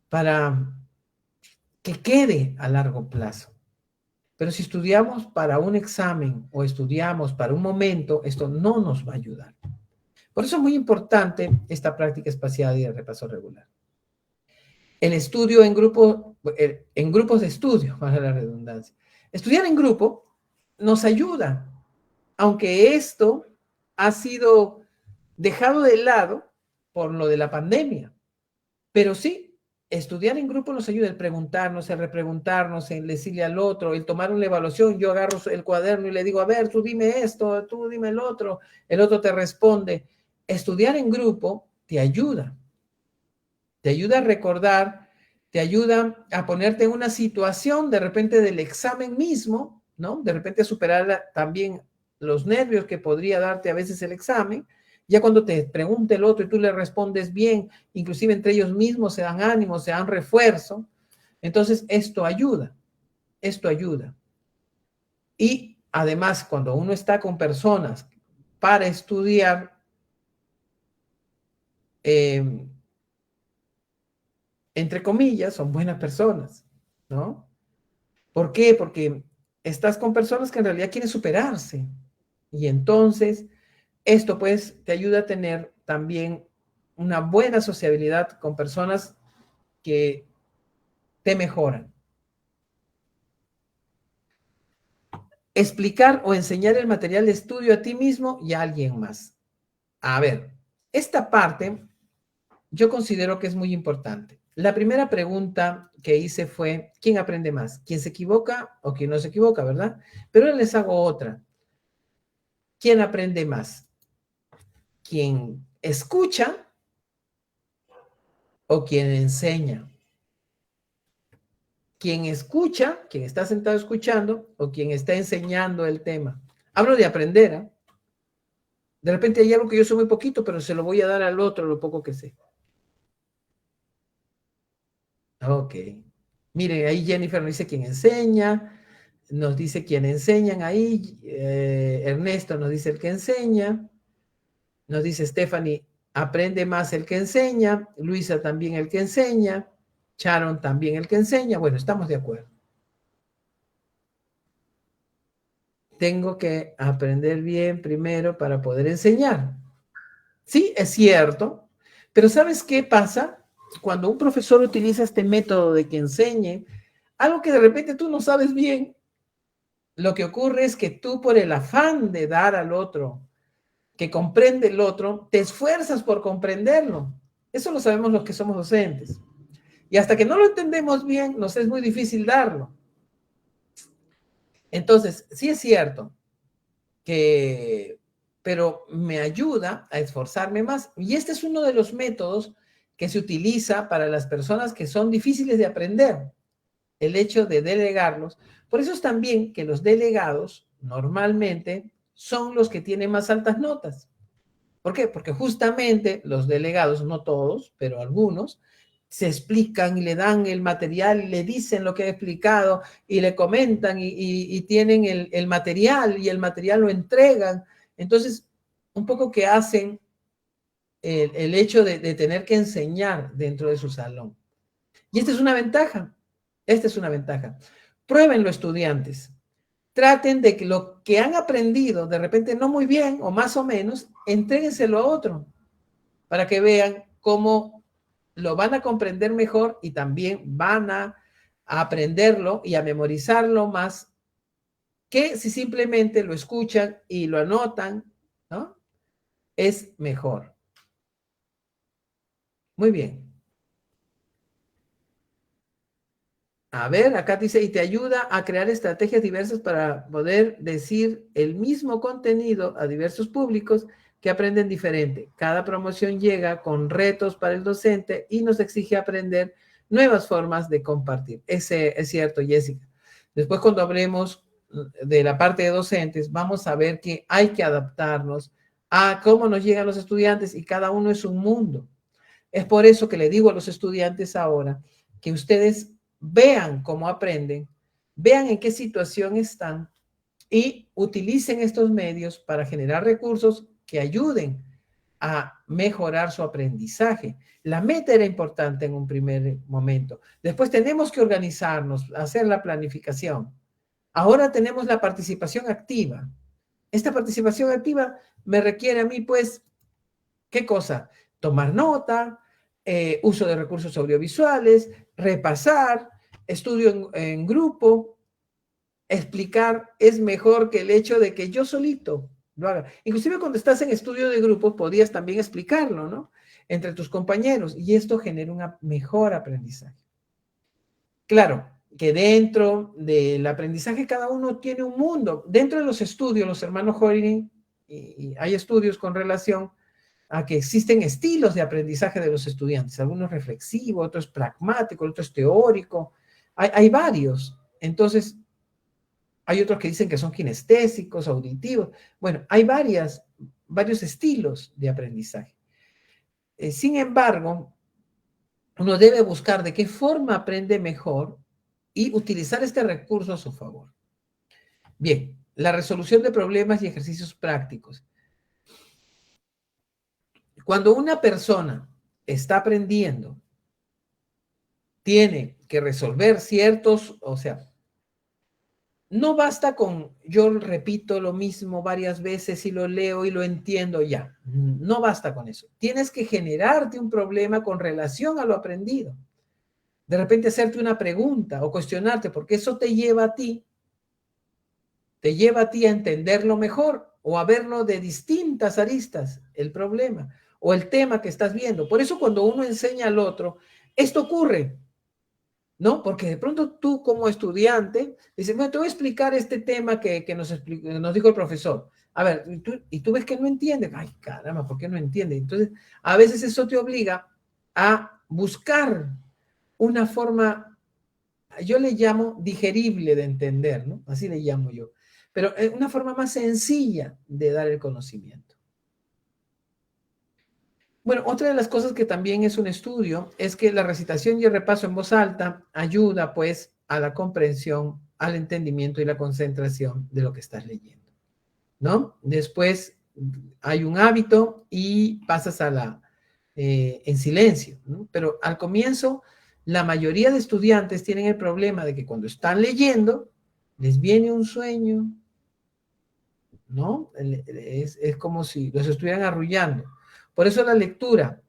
para que quede a largo plazo. Pero si estudiamos para un examen o estudiamos para un momento, esto no nos va a ayudar. Por eso es muy importante esta práctica espaciada y el repaso regular. El estudio en grupos de estudio, para la redundancia. Estudiar en grupo nos ayuda, aunque esto ha sido dejado de lado por lo de la pandemia. Pero sí, estudiar en grupo nos ayuda, el preguntarnos, el repreguntarnos, el decirle al otro, el tomar una evaluación. Yo agarro el cuaderno y le digo, a ver, tú dime esto, tú dime el otro te responde. Estudiar en grupo te ayuda a recordar, te ayuda a ponerte en una situación de repente del examen mismo, ¿no? De repente a superar también los nervios que podría darte a veces el examen. Ya cuando te pregunte el otro y tú le respondes bien, inclusive entre ellos mismos se dan ánimo, se dan refuerzo. Entonces, esto ayuda. Y además, cuando uno está con personas para estudiar, entre comillas, son buenas personas, ¿no? ¿Por qué? Porque estás con personas que en realidad quieren superarse. Y entonces, esto pues te ayuda a tener también una buena sociabilidad con personas que te mejoran. Explicar o enseñar el material de estudio a ti mismo y a alguien más. A ver, esta parte yo considero que es muy importante. La primera pregunta que hice fue, ¿quién aprende más? ¿Quién se equivoca o quién no se equivoca, verdad? Pero ahora les hago otra. ¿Quién aprende más? ¿Quién escucha o quien enseña? ¿Quién escucha, quien está sentado escuchando, o quien está enseñando el tema? Hablo de aprender, ¿eh? De repente hay algo que yo sé muy poquito, pero se lo voy a dar al otro lo poco que sé. Ok. Miren, ahí Jennifer nos dice quién enseña, nos dice quién enseñan ahí, Ernesto nos dice el que enseña, nos dice Stephanie, aprende más el que enseña, Luisa también el que enseña, Sharon también el que enseña. Bueno, estamos de acuerdo. Tengo que aprender bien primero para poder enseñar. Sí, es cierto, pero ¿sabes qué pasa? Cuando un profesor utiliza este método de que enseñe, algo que de repente tú no sabes bien, lo que ocurre es que tú por el afán de dar al otro, que comprende el otro, te esfuerzas por comprenderlo. Eso lo sabemos los que somos docentes. Y hasta que no lo entendemos bien, nos es muy difícil darlo. Entonces, sí es cierto pero me ayuda a esforzarme más. Y este es uno de los métodos que se utiliza para las personas que son difíciles de aprender, el hecho de delegarlos. Por eso es también que los delegados normalmente son los que tienen más altas notas. ¿Por qué? Porque justamente los delegados, no todos, pero algunos, se explican y le dan el material y le dicen lo que ha explicado y le comentan y tienen el material y el material lo entregan. Entonces, un poco que hacen el hecho de tener que enseñar dentro de su salón. Y esta es una ventaja. Esta es una ventaja. Pruébenlo, estudiantes. Traten de que lo que han aprendido, de repente no muy bien o más o menos, entréguenselo a otro para que vean cómo lo van a comprender mejor y también van a aprenderlo y a memorizarlo más que si simplemente lo escuchan y lo anotan, ¿no? Es mejor. Muy bien. A ver, acá dice, y te ayuda a crear estrategias diversas para poder decir el mismo contenido a diversos públicos que aprenden diferente. Cada promoción llega con retos para el docente y nos exige aprender nuevas formas de compartir. Ese es cierto, Jessica. Después, cuando hablemos de la parte de docentes, vamos a ver que hay que adaptarnos a cómo nos llegan los estudiantes y cada uno es un mundo. Es por eso que le digo a los estudiantes ahora que ustedes vean cómo aprenden, vean en qué situación están y utilicen estos medios para generar recursos que ayuden a mejorar su aprendizaje. La meta era importante en un primer momento. Después tenemos que organizarnos, hacer la planificación. Ahora tenemos la participación activa. Esta participación activa me requiere a mí, pues, ¿qué cosa? Tomar nota, uso de recursos audiovisuales, repasar, estudio en grupo, explicar es mejor que el hecho de que yo solito lo haga. Inclusive cuando estás en estudio de grupo podías también explicarlo, ¿no? Entre tus compañeros y esto genera un mejor aprendizaje. Claro, que dentro del aprendizaje cada uno tiene un mundo. Dentro de los estudios, los hermanos Horing, y hay estudios con relación a que existen estilos de aprendizaje de los estudiantes, algunos reflexivos, otros pragmáticos, otros teóricos, hay varios. Entonces, hay otros que dicen que son kinestésicos, auditivos. Bueno, hay varios estilos de aprendizaje. Sin embargo, uno debe buscar de qué forma aprende mejor y utilizar este recurso a su favor. Bien, la resolución de problemas y ejercicios prácticos. Cuando una persona está aprendiendo, tiene que resolver ciertos, o sea, no basta con yo repito lo mismo varias veces y lo leo y lo entiendo ya. No basta con eso. Tienes que generarte un problema con relación a lo aprendido. De repente hacerte una pregunta o cuestionarte, porque eso te lleva a ti a entenderlo mejor o a verlo de distintas aristas, el problema o el tema que estás viendo. Por eso cuando uno enseña al otro, esto ocurre, ¿no? Porque de pronto tú como estudiante dices, bueno, te voy a explicar este tema que nos dijo el profesor. A ver, y tú ves que no entiende. Ay, caramba, ¿por qué no entiende? Entonces, a veces eso te obliga a buscar una forma, yo le llamo digerible de entender, ¿no? Así le llamo yo. Pero una forma más sencilla de dar el conocimiento. Bueno, otra de las cosas que también es un estudio es que la recitación y el repaso en voz alta ayuda pues a la comprensión, al entendimiento y la concentración de lo que estás leyendo, ¿no? Después hay un hábito y pasas en silencio, ¿no? Pero al comienzo la mayoría de estudiantes tienen el problema de que cuando están leyendo les viene un sueño, ¿no? Es como si los estuvieran arrullando. Por eso la lectura,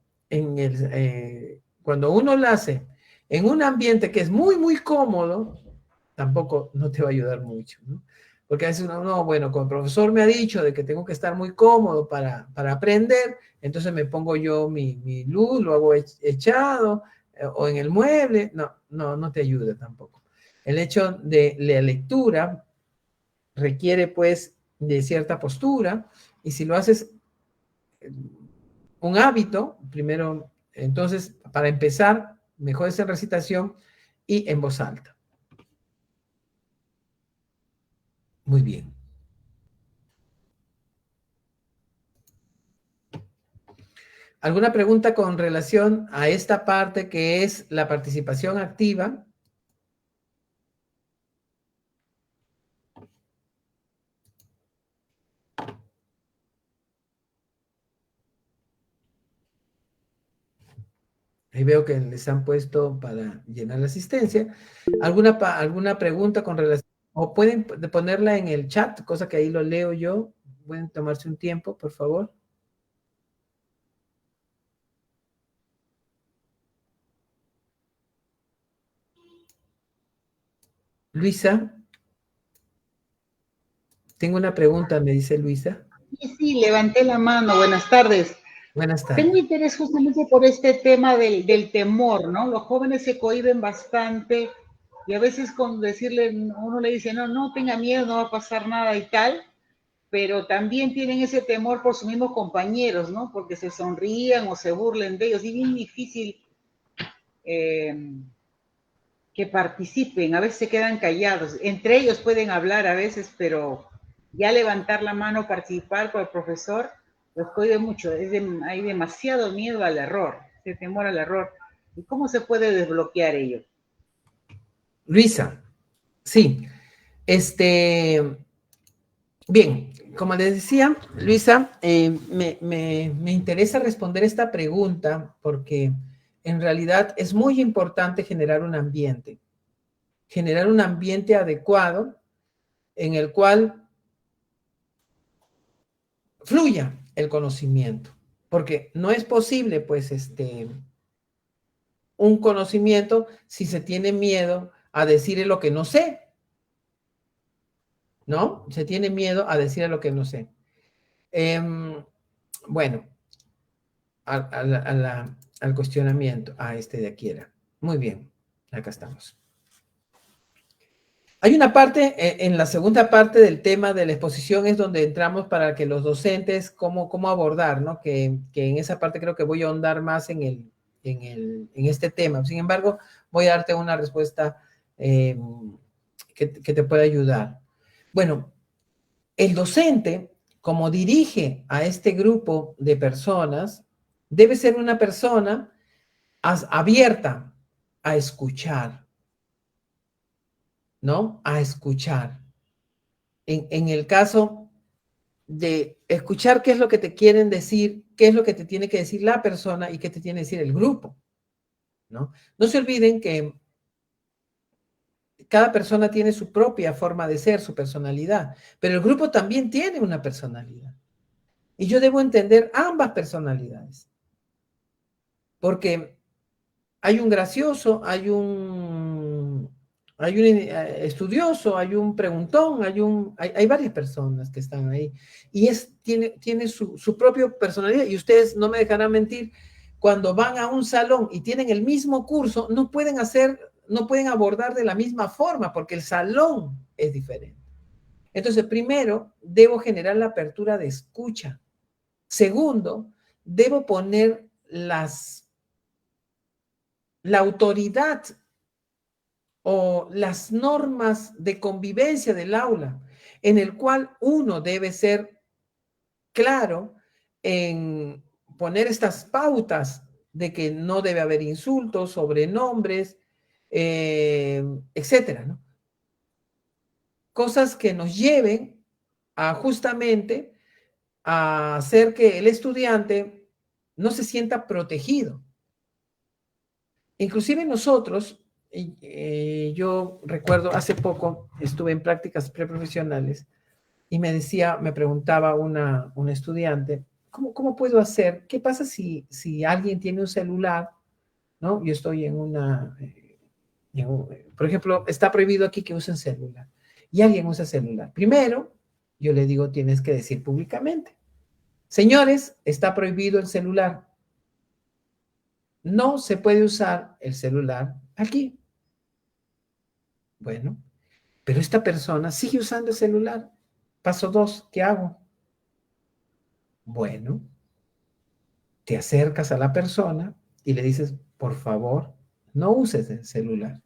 cuando uno la hace en un ambiente que es muy, muy cómodo, tampoco no te va a ayudar mucho, ¿no? Porque a veces uno, no, bueno, como el profesor me ha dicho de que tengo que estar muy cómodo para aprender, entonces me pongo yo mi luz, lo hago echado, o en el mueble, no te ayuda tampoco. El hecho de la lectura requiere pues de cierta postura, y si lo haces un hábito, primero, entonces, para empezar, mejor es en recitación y en voz alta. Muy bien. ¿Alguna pregunta con relación a esta parte que es la participación activa? Ahí veo que les han puesto para llenar la asistencia. ¿Alguna pregunta con relación? O pueden ponerla en el chat, cosa que ahí lo leo yo. Pueden tomarse un tiempo, por favor. Luisa. Tengo una pregunta, me dice Luisa. Sí, levanté la mano. Buenas tardes. Buenas tardes. Tengo interés justamente por este tema del temor, ¿no? Los jóvenes se cohíben bastante y a veces con decirle, uno le dice, no tenga miedo, no va a pasar nada y tal, pero también tienen ese temor por sus mismos compañeros, ¿no? Porque se sonrían o se burlen de ellos. Y es bien difícil que participen, a veces se quedan callados. Entre ellos pueden hablar a veces, pero ya levantar la mano, participar con el profesor, los cohibe mucho. Hay demasiado miedo al error, ese temor al error. ¿Y cómo se puede desbloquear ello? Luisa, sí. Bien, como les decía, Luisa, me interesa responder esta pregunta porque en realidad es muy importante generar un ambiente adecuado en el cual fluya el conocimiento, porque no es posible, pues, un conocimiento si se tiene miedo a decir lo que no sé, ¿no? Se tiene miedo a decir lo que no sé. Bueno, al cuestionamiento, de aquí era. Muy bien, acá estamos. Hay una parte, en la segunda parte del tema de la exposición es donde entramos para que los docentes, cómo abordar, ¿no? Que en esa parte creo que voy a ahondar más en este tema. Sin embargo, voy a darte una respuesta que te pueda ayudar. Bueno, el docente, como dirige a este grupo de personas, debe ser una persona abierta a escuchar, ¿no? A escuchar. En el caso de escuchar qué es lo que te quieren decir, qué es lo que te tiene que decir la persona y qué te tiene que decir el grupo, ¿no? No se olviden que cada persona tiene su propia forma de ser, su personalidad, pero el grupo también tiene una personalidad. Y yo debo entender ambas personalidades. Porque hay un gracioso, hay un estudioso, hay un preguntón, hay varias personas que están ahí. Y tiene su propia personalidad. Y ustedes no me dejarán mentir, cuando van a un salón y tienen el mismo curso, no pueden abordar de la misma forma, porque el salón es diferente. Entonces, primero, debo generar la apertura de escucha. Segundo, debo poner la autoridad o las normas de convivencia del aula, en el cual uno debe ser claro en poner estas pautas de que no debe haber insultos, sobrenombres, etcétera, ¿no? Cosas que nos lleven a justamente a hacer que el estudiante no se sienta protegido. Inclusive nosotros, yo recuerdo hace poco estuve en prácticas preprofesionales y me preguntaba una estudiante, ¿cómo puedo hacer? ¿Qué pasa si alguien tiene un celular? ¿No? Yo estoy por ejemplo, está prohibido aquí que usen celular y alguien usa celular. Primero, yo le digo, tienes que decir públicamente, señores, está prohibido el celular. No se puede usar el celular aquí. Bueno, pero esta persona sigue usando el celular. Paso 2, ¿qué hago? Bueno, te acercas a la persona y le dices, por favor, no uses el celular.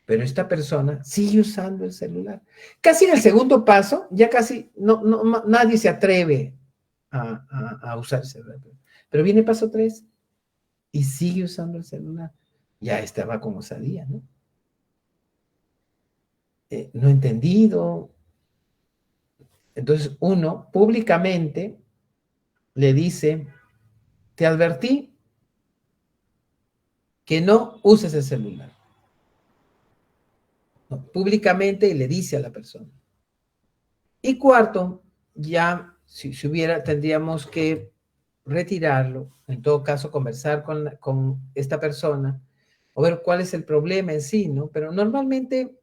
Pero esta persona sigue usando el celular. Casi en el segundo paso, ya casi nadie se atreve a usar el celular. Pero viene paso 3 y sigue usando el celular. Ya estaba como osadía, ¿no? No entendido. Entonces uno públicamente le dice, te advertí que no uses el celular. No, públicamente, y le dice a la persona. Y cuarto, ya si hubiera, tendríamos que retirarlo, en todo caso conversar con esta persona o ver cuál es el problema en sí, ¿no? Pero normalmente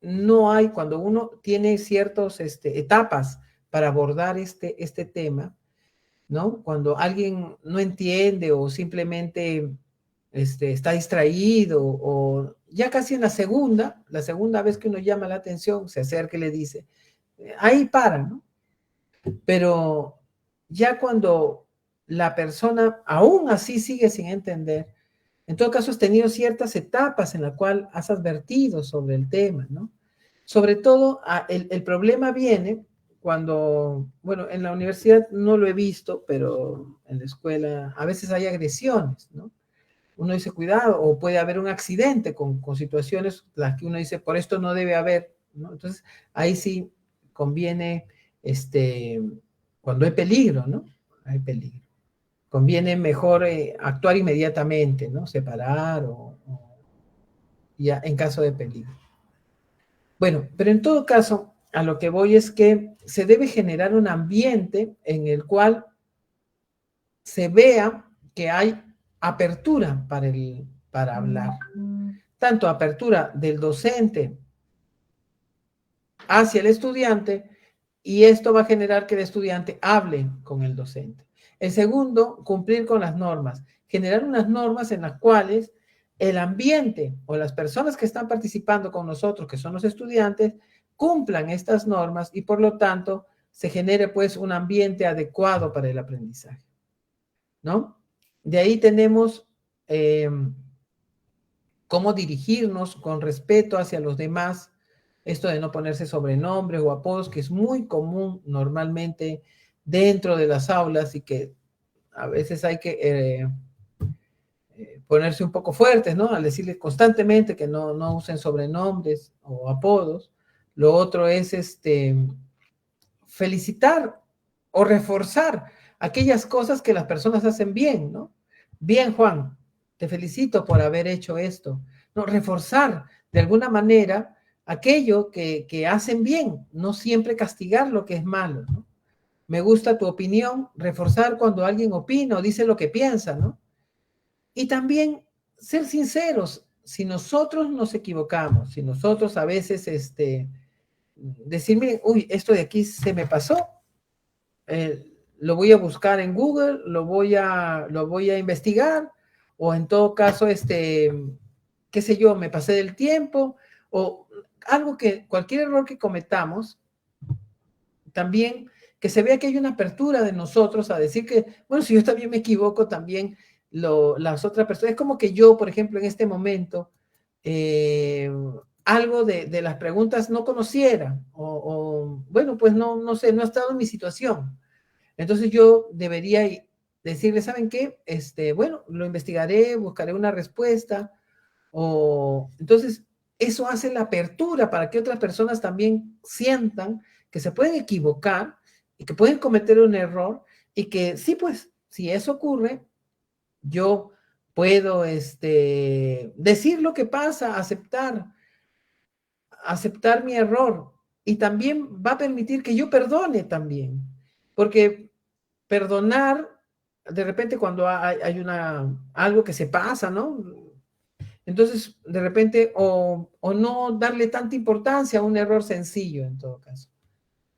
no hay, cuando uno tiene ciertas etapas para abordar este tema, ¿no? Cuando alguien no entiende o simplemente está distraído o ya casi en la segunda vez que uno llama la atención, se acerca y le dice, ahí para, ¿no? Pero ya cuando la persona aún así sigue sin entender, en todo caso has tenido ciertas etapas en las cuales has advertido sobre el tema, ¿no? Sobre todo, el problema viene cuando, bueno, en la universidad no lo he visto, pero en la escuela a veces hay agresiones, ¿no? Uno dice, cuidado, o puede haber un accidente con situaciones las que uno dice, por esto no debe haber, ¿no? Entonces, ahí sí conviene, cuando hay peligro, ¿no? Hay peligro. Conviene mejor actuar inmediatamente, ¿no? Separar o ya en caso de peligro. Bueno, pero en todo caso, a lo que voy es que se debe generar un ambiente en el cual se vea que hay apertura para hablar. Tanto apertura del docente hacia el estudiante, y esto va a generar que el estudiante hable con el docente. El segundo, cumplir con las normas. Generar unas normas en las cuales el ambiente o las personas que están participando con nosotros, que son los estudiantes, cumplan estas normas y por lo tanto se genere pues un ambiente adecuado para el aprendizaje, ¿no? De ahí tenemos cómo dirigirnos con respeto hacia los demás, esto de no ponerse sobrenombres o apodos, que es muy común normalmente dentro de las aulas y que a veces hay que ponerse un poco fuertes, ¿no? Al decirles constantemente que no usen sobrenombres o apodos. Lo otro es felicitar o reforzar aquellas cosas que las personas hacen bien, ¿no? Bien, Juan, te felicito por haber hecho esto. No, reforzar de alguna manera aquello que hacen bien, no siempre castigar lo que es malo, ¿no? Me gusta tu opinión, reforzar cuando alguien opina o dice lo que piensa, ¿no? Y también ser sinceros, si nosotros nos equivocamos, si nosotros a veces decir, miren, uy, esto de aquí se me pasó, lo voy a buscar en Google, lo voy a investigar, o en todo caso, qué sé yo, me pasé del tiempo, o algo que, cualquier error que cometamos, también que se vea que hay una apertura de nosotros a decir que, bueno, si yo también me equivoco, también las otras personas, es como que yo, por ejemplo, en este momento, algo de las preguntas no conociera, bueno, pues no sé, no ha estado en mi situación. Entonces yo debería decirle, ¿saben qué? Bueno, lo investigaré, buscaré una respuesta, entonces eso hace la apertura para que otras personas también sientan que se pueden equivocar y que pueden cometer un error y que sí, pues, si eso ocurre, yo puedo decir lo que pasa, aceptar mi error, y también va a permitir que yo perdone también, porque perdonar, de repente cuando hay algo que se pasa, ¿no? Entonces, de repente, o no darle tanta importancia a un error sencillo en todo caso,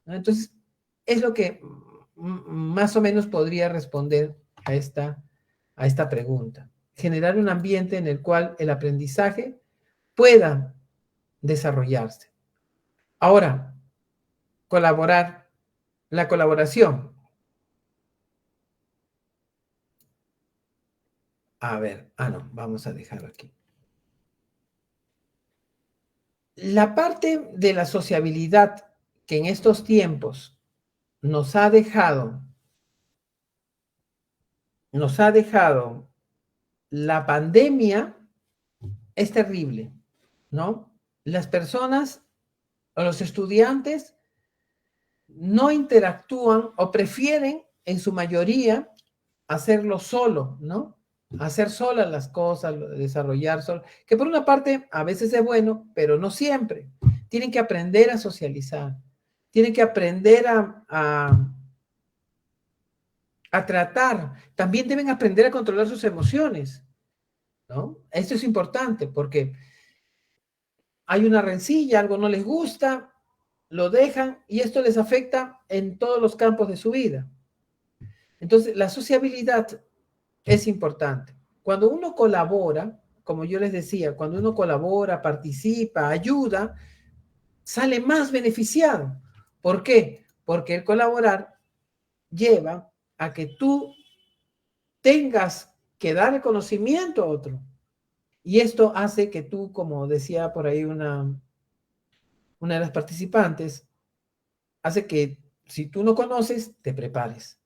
¿no? Entonces, es lo que más o menos podría responder a esta pregunta. Generar un ambiente en el cual el aprendizaje pueda desarrollarse. Ahora, colaborar, la colaboración. A ver, no, vamos a dejarlo aquí. La parte de la sociabilidad que en estos tiempos nos ha dejado la pandemia es terrible, ¿no? Las personas o los estudiantes no interactúan o prefieren en su mayoría hacerlo solo, ¿no? Hacer solas las cosas, desarrollar solo, que por una parte a veces es bueno, pero no siempre. Tienen que aprender a socializar, tienen que aprender a tratar, también deben aprender a controlar sus emociones, ¿no? Esto es importante porque hay una rencilla, algo no les gusta, lo dejan y esto les afecta en todos los campos de su vida. Entonces, la sociabilidad es importante. Cuando uno colabora, como yo les decía, cuando uno colabora, participa, ayuda, sale más beneficiado. ¿Por qué? Porque el colaborar lleva a que tú tengas que dar el conocimiento a otro. Y esto hace que tú, como decía por ahí una de las participantes, hace que si tú no conoces, te prepares.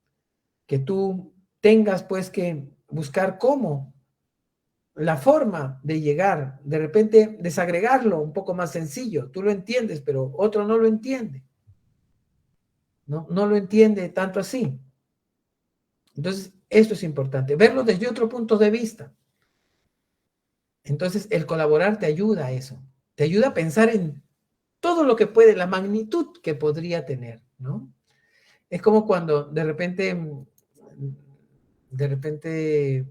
Que tú tengas pues que buscar cómo, la forma de llegar, de repente desagregarlo un poco más sencillo. Tú lo entiendes, pero otro no lo entiende. No lo entiende tanto así. Entonces, esto es importante, verlo desde otro punto de vista. Entonces, el colaborar te ayuda a eso, te ayuda a pensar en todo lo que puede, la magnitud que podría tener, ¿no? Es como cuando de repente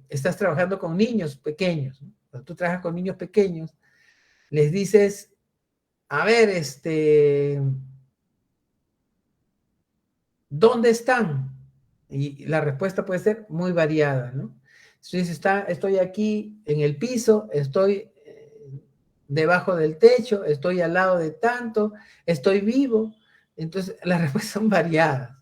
estás trabajando con niños pequeños, ¿no? Cuando tú trabajas con niños pequeños, les dices, a ver, ¿dónde están? Y la respuesta puede ser muy variada, ¿no? Entonces estoy aquí en el piso, estoy debajo del techo, estoy al lado de tanto, estoy vivo. Entonces las respuestas son variadas.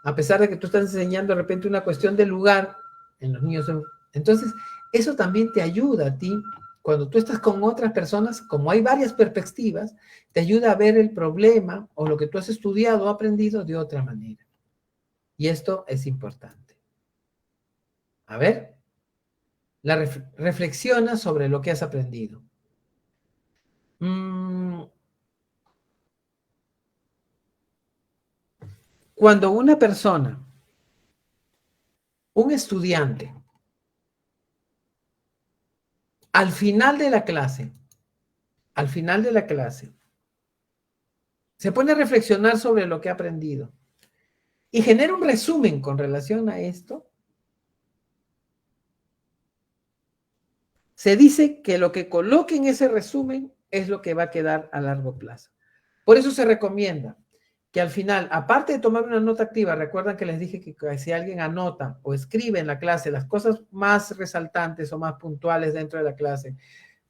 A pesar de que tú estás enseñando de repente una cuestión de lugar en los niños. Entonces, eso también te ayuda a ti. Cuando tú estás con otras personas, como hay varias perspectivas, te ayuda a ver el problema o lo que tú has estudiado o aprendido de otra manera. Y esto es importante. A ver, reflexiona sobre lo que has aprendido. Cuando una persona, un estudiante, al final de la clase, se pone a reflexionar sobre lo que ha aprendido y genera un resumen con relación a esto, Se dice que lo que coloque en ese resumen es lo que va a quedar a largo plazo. Por eso se recomienda que al final, aparte de tomar una nota activa, recuerdan que les dije que si alguien anota o escribe en la clase las cosas más resaltantes o más puntuales dentro de la clase,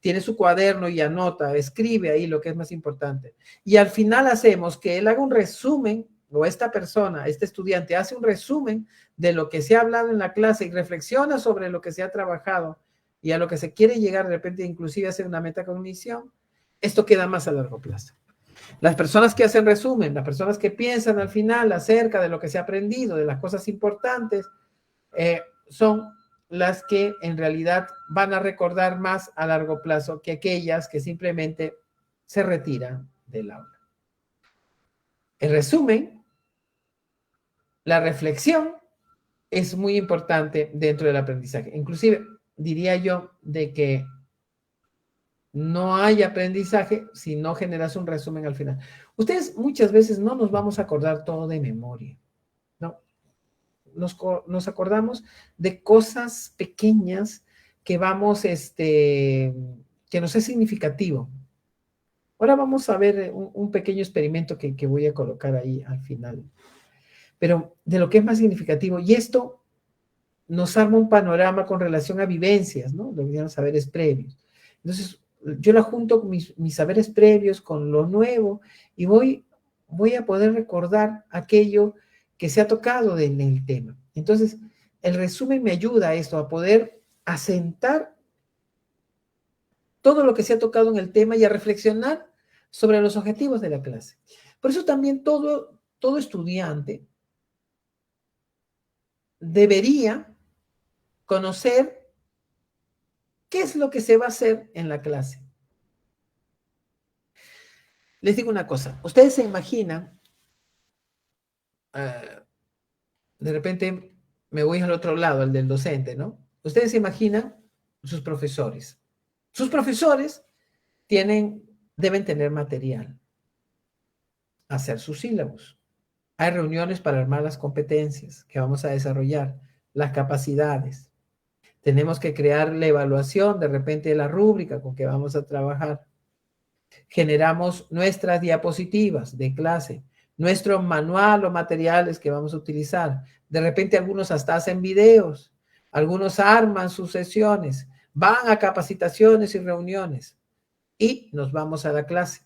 tiene su cuaderno y anota, escribe ahí lo que es más importante. Y al final hacemos que él haga un resumen, o esta persona, este estudiante, hace un resumen de lo que se ha hablado en la clase y reflexiona sobre lo que se ha trabajado y a lo que se quiere llegar, de repente inclusive hacer una metacognición. Esto queda más a largo plazo. Las personas que hacen resumen, las personas que piensan al final acerca de lo que se ha aprendido, de las cosas importantes, son las que en realidad van a recordar más a largo plazo que aquellas que simplemente se retiran del aula. El resumen, la reflexión es muy importante dentro del aprendizaje. Inclusive diría yo de que no hay aprendizaje si no generas un resumen al final. Ustedes muchas veces no nos vamos a acordar todo de memoria, ¿no? Nos acordamos de cosas pequeñas que vamos, que nos es significativo. Ahora vamos a ver un pequeño experimento que voy a colocar ahí al final. Pero de lo que es más significativo, y esto nos arma un panorama con relación a vivencias, ¿no? Lo que llaman saberes previos. Entonces, yo la junto con mis saberes previos, con lo nuevo, y voy a poder recordar aquello que se ha tocado en el tema. Entonces, el resumen me ayuda a esto, a poder asentar todo lo que se ha tocado en el tema y a reflexionar sobre los objetivos de la clase. Por eso también todo estudiante debería conocer qué es lo que se va a hacer en la clase. Les digo una cosa, ustedes se imaginan, de repente me voy al otro lado, al del docente, ¿no? Ustedes se imaginan sus profesores. Sus profesores deben tener material, hacer sus sílabos. Hay reuniones para armar las competencias que vamos a desarrollar, las capacidades. Tenemos que crear la evaluación, de repente, de la rúbrica con que vamos a trabajar. Generamos nuestras diapositivas de clase, nuestro manual o materiales que vamos a utilizar. De repente algunos hasta hacen videos, algunos arman sus sesiones, van a capacitaciones y reuniones y nos vamos a la clase.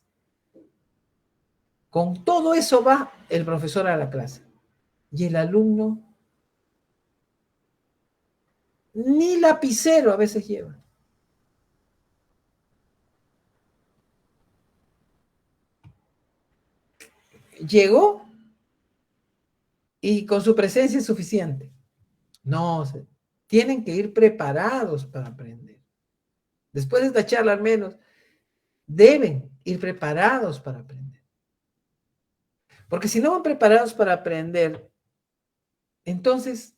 Con todo eso va el profesor a la clase y el alumno ni lapicero a veces lleva. Llegó y con su presencia es suficiente. No, tienen que ir preparados para aprender. Después de esta charla al menos, deben ir preparados para aprender. Porque si no van preparados para aprender, entonces,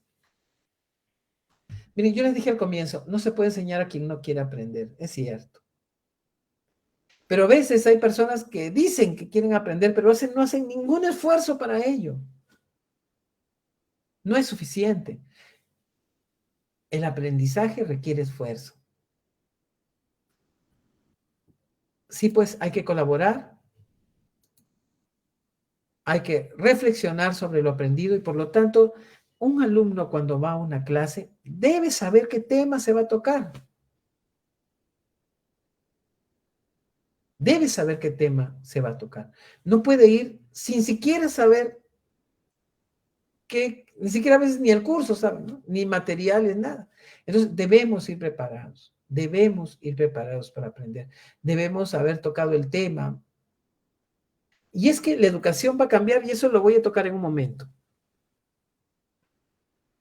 miren, yo les dije al comienzo, no se puede enseñar a quien no quiere aprender, es cierto. Pero a veces hay personas que dicen que quieren aprender, pero no hacen ningún esfuerzo para ello. No es suficiente. El aprendizaje requiere esfuerzo. Sí, pues hay que colaborar, hay que reflexionar sobre lo aprendido y por lo tanto, un alumno cuando va a una clase debe saber qué tema se va a tocar. Debe saber qué tema se va a tocar. No puede ir sin siquiera saber ni siquiera a veces ni el curso, ¿saben? ¿No? Ni materiales, nada. Entonces debemos ir preparados. Debemos ir preparados para aprender. Debemos haber tocado el tema. Y es que la educación va a cambiar y eso lo voy a tocar en un momento.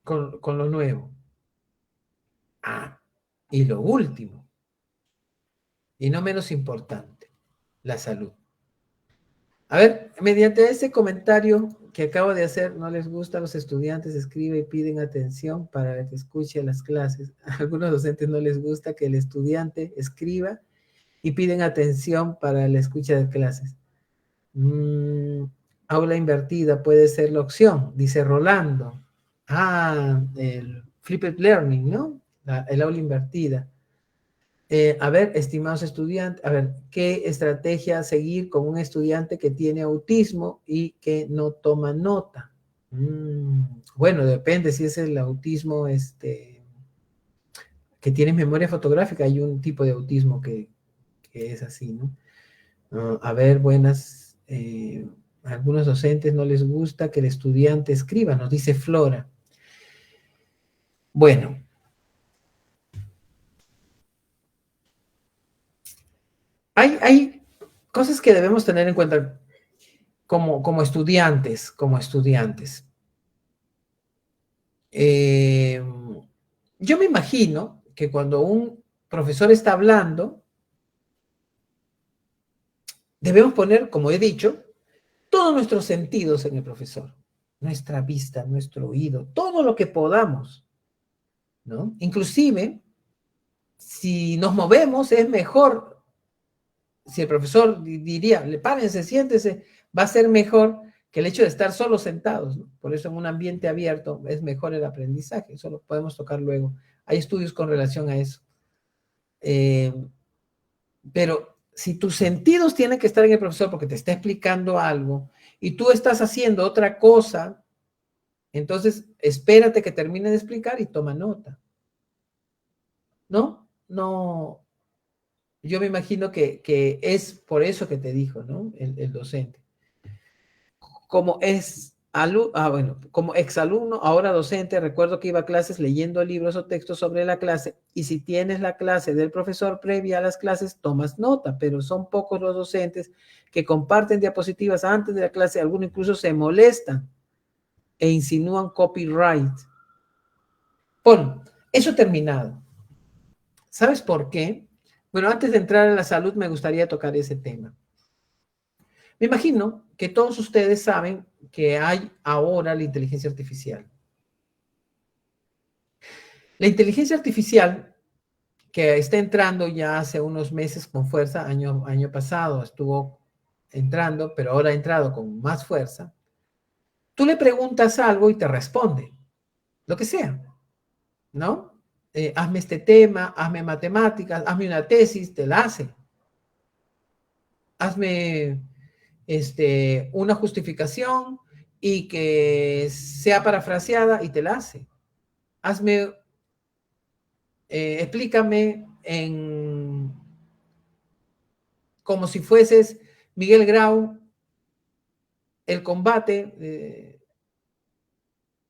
Con lo nuevo. Y lo último, y no menos importante, la salud. A ver, mediante ese comentario que acabo de hacer, no les gusta a los estudiantes, escribe y piden atención para que escuche las clases. A algunos docentes no les gusta que el estudiante escriba y piden atención para la escucha de clases. Aula invertida puede ser la opción, dice Rolando. El flipped learning, ¿no? El aula invertida. A ver, estimados estudiantes, a ver, ¿qué estrategia seguir con un estudiante que tiene autismo y que no toma nota? Bueno, depende si es el autismo que tiene memoria fotográfica. Hay un tipo de autismo que es así, ¿no? A ver, buenas. A algunos docentes no les gusta que el estudiante escriba, nos dice Flora. Bueno. Hay cosas que debemos tener en cuenta como estudiantes, yo me imagino que cuando un profesor está hablando, debemos poner, como he dicho, todos nuestros sentidos en el profesor. Nuestra vista, nuestro oído, todo lo que podamos, ¿no? Inclusive, si nos movemos, es mejor. Si el profesor diría, párense, siéntese, va a ser mejor que el hecho de estar solo sentados, ¿no? Por eso en un ambiente abierto es mejor el aprendizaje. Eso lo podemos tocar luego. Hay estudios con relación a eso. Pero si tus sentidos tienen que estar en el profesor porque te está explicando algo y tú estás haciendo otra cosa, entonces espérate que termine de explicar y toma nota. ¿No? No. Yo me imagino que es por eso que te dijo, ¿no? El docente. Como exalumno, ahora docente, recuerdo que iba a clases leyendo libros o textos sobre la clase, y si tienes la clase del profesor previa a las clases, tomas nota, pero son pocos los docentes que comparten diapositivas antes de la clase, algunos incluso se molestan e insinúan copyright. Bueno, eso terminado. ¿Sabes por qué? Bueno, antes de entrar en la salud, me gustaría tocar ese tema. Me imagino que todos ustedes saben que hay ahora la inteligencia artificial. La inteligencia artificial, que está entrando ya hace unos meses con fuerza, año pasado estuvo entrando, pero ahora ha entrado con más fuerza. Tú le preguntas algo y te responde, lo que sea, ¿no? Hazme este tema, hazme matemáticas, hazme una tesis, te la hace. Hazme una justificación y que sea parafraseada y te la hace. Hazme, explícame como si fueses Miguel Grau, el combate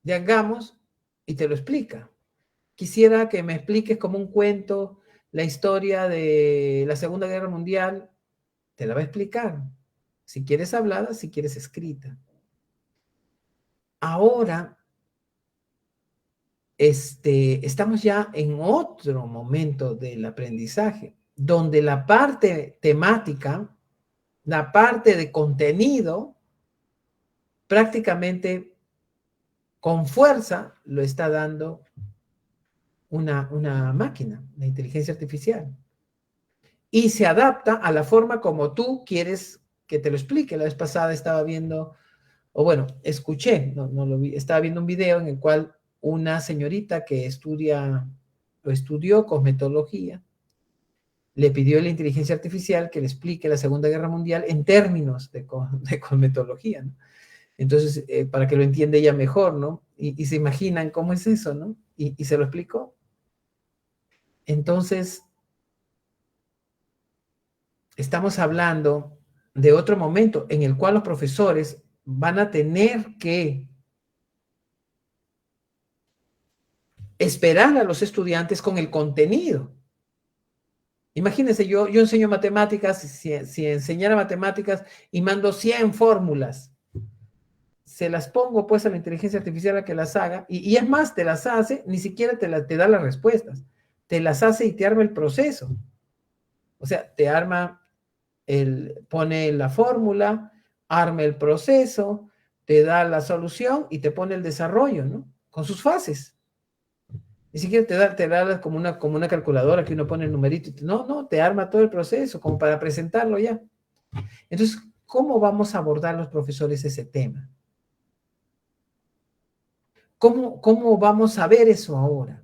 de Angamos, y te lo explica. Quisiera que me expliques como un cuento la historia de la Segunda Guerra Mundial, te la va a explicar. Si quieres hablada, si quieres escrita. Ahora, estamos ya en otro momento del aprendizaje, donde la parte temática, la parte de contenido, prácticamente con fuerza lo está dando una máquina, la inteligencia artificial. Y se adapta a la forma como tú quieres que te lo explique. La vez pasada estaba viendo, o bueno, escuché, no lo vi, estaba viendo un video en el cual una señorita que estudió cosmetología, le pidió a la inteligencia artificial que le explique la Segunda Guerra Mundial en términos de cosmetología, ¿no? Entonces, para que lo entienda ella mejor, ¿no? Y se imaginan cómo es eso, ¿no? Y se lo explicó. Entonces, estamos hablando de otro momento en el cual los profesores van a tener que esperar a los estudiantes con el contenido. Imagínense, yo enseño matemáticas, si enseñara matemáticas y mando 100 fórmulas, se las pongo pues a la inteligencia artificial a que las haga, y es más, te las hace, ni siquiera te da las respuestas, te las hace y te arma el proceso. O sea, te arma, pone la fórmula, arma el proceso, te da la solución y te pone el desarrollo, ¿no? Con sus fases. Ni siquiera te da como una calculadora que uno pone el numerito. No, te arma todo el proceso como para presentarlo ya. Entonces, ¿cómo vamos a abordar los profesores ese tema? ¿Cómo vamos a ver eso ahora?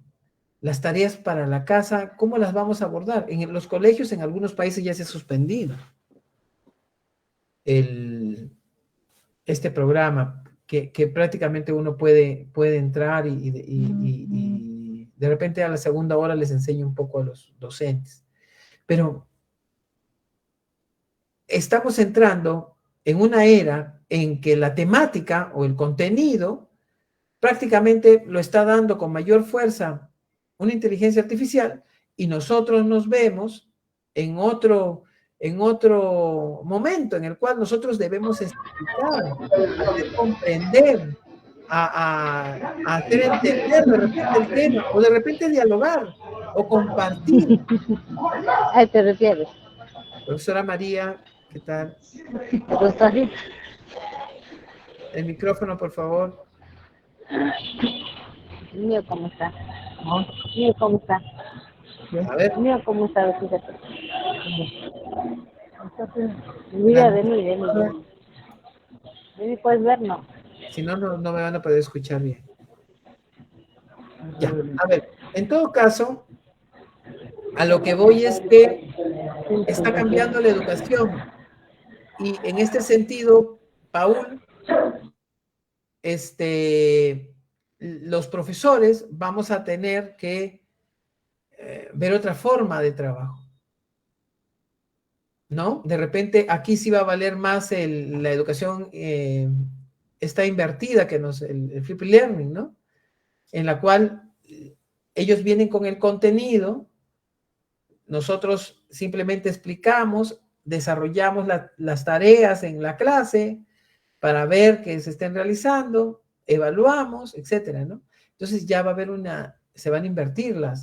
Las tareas para la casa, ¿cómo las vamos a abordar? En los colegios, en algunos países ya se ha suspendido este programa, que prácticamente uno puede entrar y de repente a la segunda hora les enseña un poco a los docentes. Pero estamos entrando en una era en que la temática o el contenido prácticamente lo está dando con mayor fuerza una inteligencia artificial y nosotros nos vemos en otro momento en el cual nosotros debemos explicar, hacer comprender, a hacer entender de repente el tema, o de repente dialogar, o compartir. ¿A qué te refieres? Profesora María, ¿qué tal? Rosarito. El micrófono, por favor. Mío, ¿cómo está? Mío, ¿cómo está? A ver. Mío, ¿cómo está? Fíjate. Entonces, mira, de mí. ¿De mí puedes ver? No. Si no, no me van a poder escuchar bien. Ya, a ver, en todo caso, a lo que voy es que está cambiando la educación. Y en este sentido, Paul, los profesores vamos a tener que ver otra forma de trabajo, ¿no? De repente aquí sí va a valer más la educación está invertida que el flip learning, ¿no? En la cual ellos vienen con el contenido, nosotros simplemente explicamos, desarrollamos las tareas en la clase para ver que se estén realizando, evaluamos, etcétera, ¿no? Entonces ya va a haber se van a invertir la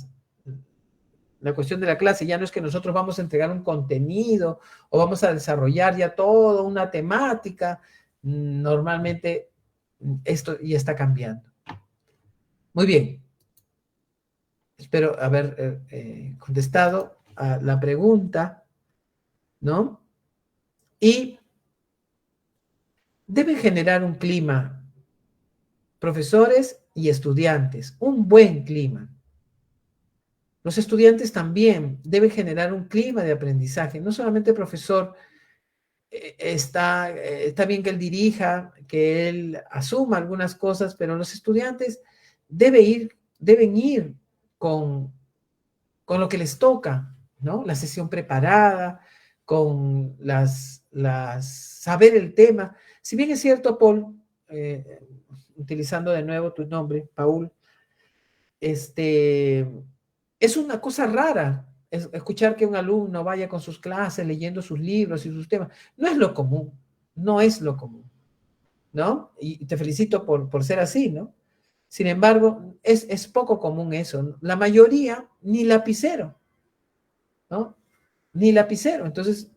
cuestión de la clase. Ya no es que nosotros vamos a entregar un contenido o vamos a desarrollar ya toda una temática. Normalmente esto ya está cambiando. Muy bien. Espero haber contestado a la pregunta, ¿no? Y debe generar un clima, profesores y estudiantes, un buen clima. Los estudiantes también deben generar un clima de aprendizaje. No solamente el profesor está bien que él dirija, que él asuma algunas cosas, pero los estudiantes deben ir con lo que les toca, ¿no? La sesión preparada, con saber el tema. Si bien es cierto, Paul, utilizando de nuevo tu nombre, Paul, es una cosa rara escuchar que un alumno vaya con sus clases leyendo sus libros y sus temas. No es lo común, no es lo común, ¿no? Y te felicito por ser así, ¿no? Sin embargo, es poco común eso. La mayoría, ni lapicero, ¿no? Ni lapicero. Entonces,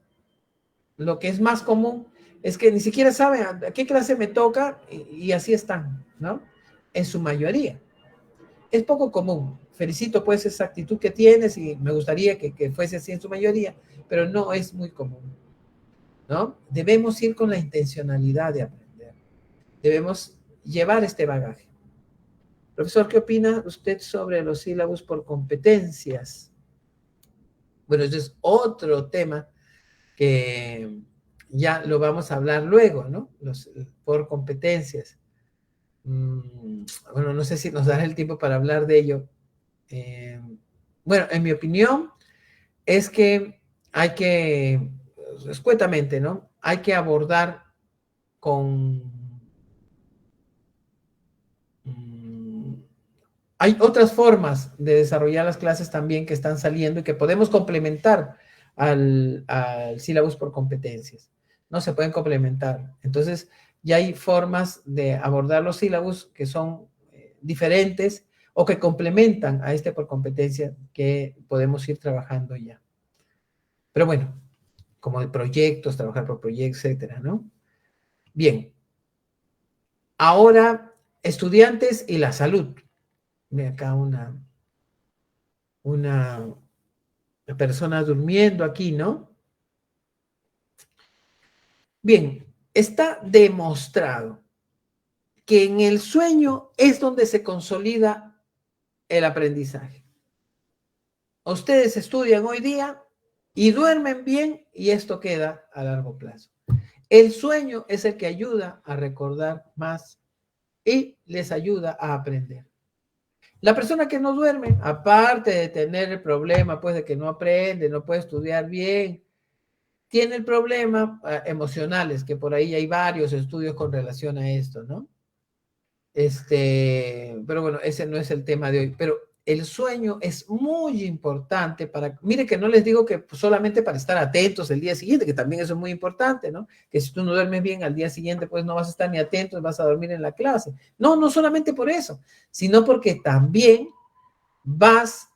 lo que es más común es que ni siquiera saben a qué clase me toca y así están, ¿no? En su mayoría. Es poco común. Felicito pues esa actitud que tienes y me gustaría que fuese así en su mayoría, pero no es muy común, ¿no? Debemos ir con la intencionalidad de aprender. Debemos llevar este bagaje. Profesor, ¿qué opina usted sobre los sílabos por competencias? Bueno, ese es otro tema que ya lo vamos a hablar luego, ¿no? Por competencias. Bueno, no sé si nos dará el tiempo para hablar de ello. Bueno, en mi opinión, es que hay que, escuetamente, ¿no? Hay que abordar hay otras formas de desarrollar las clases también que están saliendo y que podemos complementar al sílabus por competencias. No se pueden complementar. Entonces, ya hay formas de abordar los sílabus que son diferentes o que complementan a por competencia que podemos ir trabajando ya. Pero bueno, como de proyectos, trabajar por proyectos, etcétera, ¿no? Bien. Ahora, estudiantes y la salud. Mira acá una persona durmiendo aquí, ¿no? Bien, está demostrado que en el sueño es donde se consolida el aprendizaje. ustedes estudian hoy día y duermen bien y esto queda a largo plazo. El sueño es el que ayuda a recordar más y les ayuda a aprender. La persona que no duerme, aparte de tener el problema, pues, de que no aprende, no puede estudiar bien, tiene el problema emocionales, que por ahí hay varios estudios con relación a esto, ¿no? Pero bueno, ese no es el tema de hoy. Pero el sueño es muy importante para, mire que no les digo que solamente para estar atentos el día siguiente, que también eso es muy importante, ¿no? Que si tú no duermes bien al día siguiente, pues no vas a estar ni atento, vas a dormir en la clase. No, no solamente por eso, sino porque también vas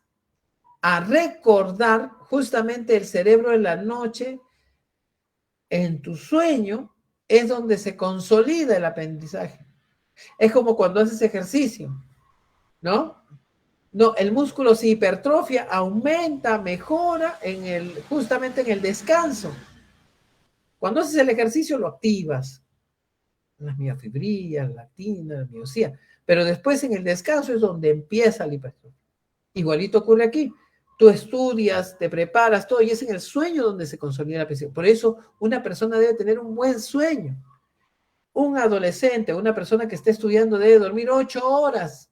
a recordar justamente el cerebro en la noche, en tu sueño, es donde se consolida el aprendizaje. Es como cuando haces ejercicio, ¿no? No, el músculo se hipertrofia, aumenta, mejora justamente en el descanso. Cuando haces el ejercicio lo activas, las miofibrillas, la actina, la miosina, pero después en el descanso es donde empieza la hipertrofia. Igualito ocurre aquí. Tú estudias, te preparas, todo, y es en el sueño donde se consolida la presión. Por eso una persona debe tener un buen sueño. Un adolescente, una persona que esté estudiando debe dormir 8 horas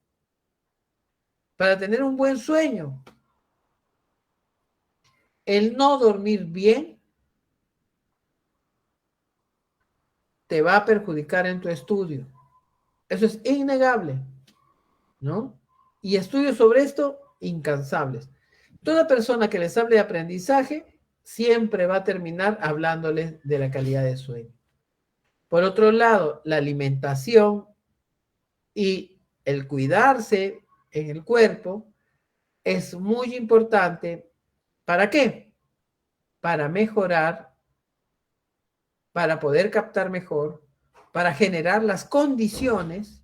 para tener un buen sueño. El no dormir bien te va a perjudicar en tu estudio. Eso es innegable, ¿no? Y estudios sobre esto incansables. Toda persona que les hable de aprendizaje siempre va a terminar hablándoles de la calidad de sueño. Por otro lado, la alimentación y el cuidarse en el cuerpo es muy importante. ¿Para qué? Para mejorar, para poder captar mejor, para generar las condiciones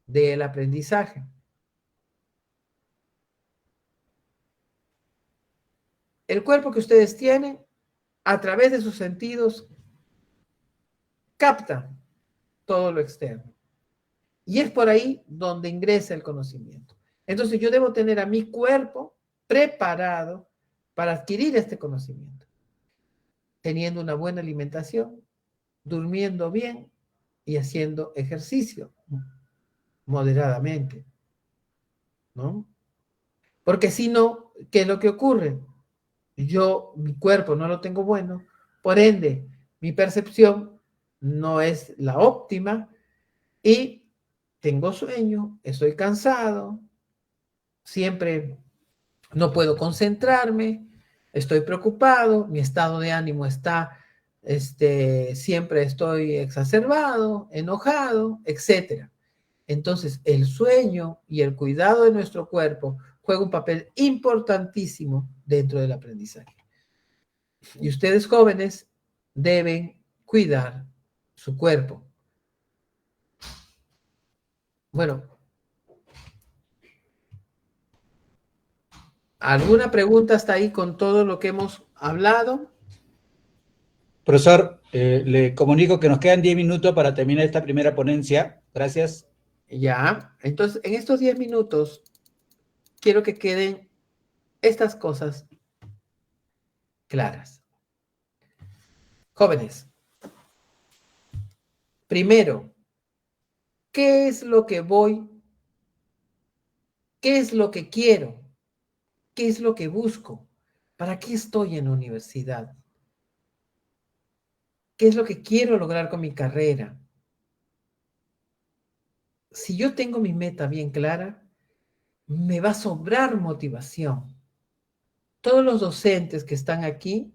del aprendizaje. El cuerpo que ustedes tienen, a través de sus sentidos, capta todo lo externo. Y es por ahí donde ingresa el conocimiento. Entonces yo debo tener a mi cuerpo preparado para adquirir este conocimiento, teniendo una buena alimentación, durmiendo bien y haciendo ejercicio moderadamente, ¿no? Porque si no, ¿qué es lo que ocurre? Mi cuerpo no lo tengo bueno, por ende, mi percepción no es la óptima y tengo sueño, estoy cansado, siempre no puedo concentrarme, estoy preocupado, mi estado de ánimo está, siempre estoy exacerbado, enojado, etc. Entonces, el sueño y el cuidado de nuestro cuerpo juega un papel importantísimo dentro del aprendizaje. Y ustedes jóvenes deben cuidar su cuerpo. Bueno, ¿alguna pregunta hasta ahí con todo lo que hemos hablado? Profesor, le comunico que nos quedan 10 minutos para terminar esta primera ponencia. Gracias. Ya, entonces en estos 10 minutos quiero que queden estas cosas claras. Jóvenes, primero, ¿qué es lo que voy? ¿Qué es lo que quiero? ¿Qué es lo que busco? ¿Para qué estoy en la universidad? ¿Qué es lo que quiero lograr con mi carrera? Si yo tengo mi meta bien clara, me va a sobrar motivación. Todos los docentes que están aquí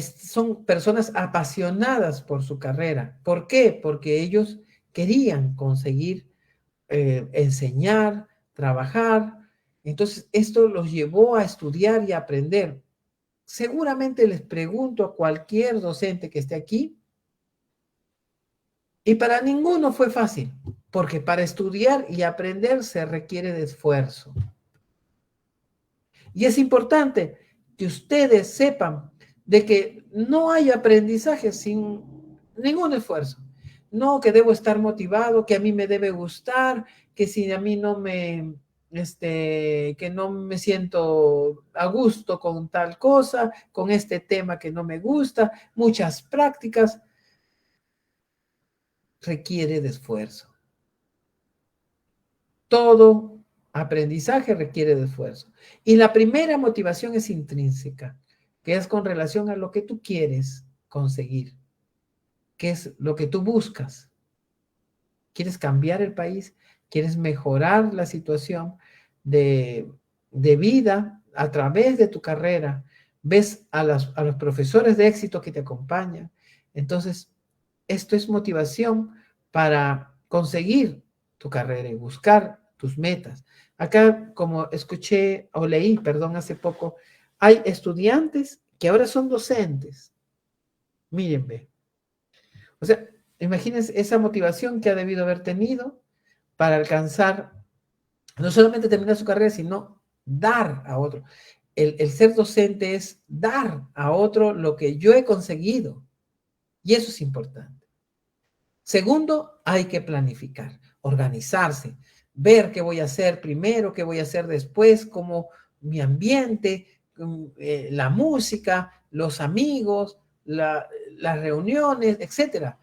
son personas apasionadas por su carrera. ¿Por qué? Porque ellos querían conseguir enseñar, trabajar. Entonces, esto los llevó a estudiar y a aprender. Seguramente les pregunto a cualquier docente que esté aquí, y para ninguno fue fácil, porque para estudiar y aprender se requiere de esfuerzo. Y es importante que ustedes sepan de que no hay aprendizaje sin ningún esfuerzo. No, que debo estar motivado, que a mí me debe gustar, que si a mí no me que no me siento a gusto con tal cosa, con este tema que no me gusta, muchas prácticas, requiere de esfuerzo. Todo aprendizaje requiere de esfuerzo. Y la primera motivación es intrínseca, que es con relación a lo que tú quieres conseguir, que es lo que tú buscas. ¿Quieres cambiar el país? ¿Quieres mejorar la situación de vida a través de tu carrera? ¿Ves a los profesores de éxito que te acompañan? Entonces, esto es motivación para conseguir tu carrera y buscar tus metas. Acá, como escuché o leí, perdón, hace poco, hay estudiantes que ahora son docentes. Mírenme. O sea, imagínense esa motivación que ha debido haber tenido para alcanzar, no solamente terminar su carrera, sino dar a otro. El ser docente es dar a otro lo que yo he conseguido. Y eso es importante. Segundo, hay que planificar, organizarse, ver qué voy a hacer primero, qué voy a hacer después, como mi ambiente, la música, los amigos, las reuniones, etcétera.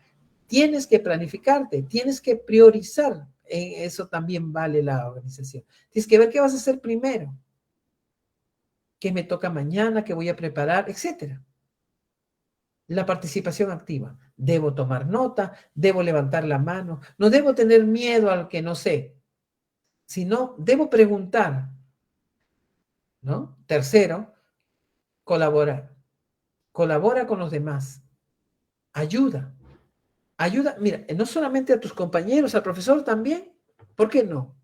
Tienes que planificarte, tienes que priorizar. Eso también vale la organización. Tienes que ver qué vas a hacer primero, qué me toca mañana, qué voy a preparar, etcétera. La participación activa. Debo tomar nota, debo levantar la mano, no debo tener miedo al que no sé, sino debo preguntar, ¿no? Tercero, colaborar. Colabora con los demás. Ayuda. Ayuda, mira, no solamente a tus compañeros, al profesor también. ¿Por qué no?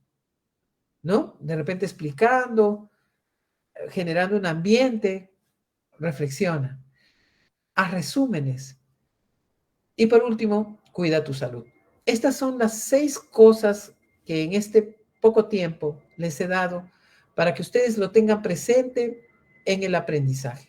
¿No? De repente explicando, generando un ambiente, reflexiona. Haz resúmenes. Y por último, cuida tu salud. Estas son las 6 cosas que en este poco tiempo les he dado para que ustedes lo tengan presente en el aprendizaje.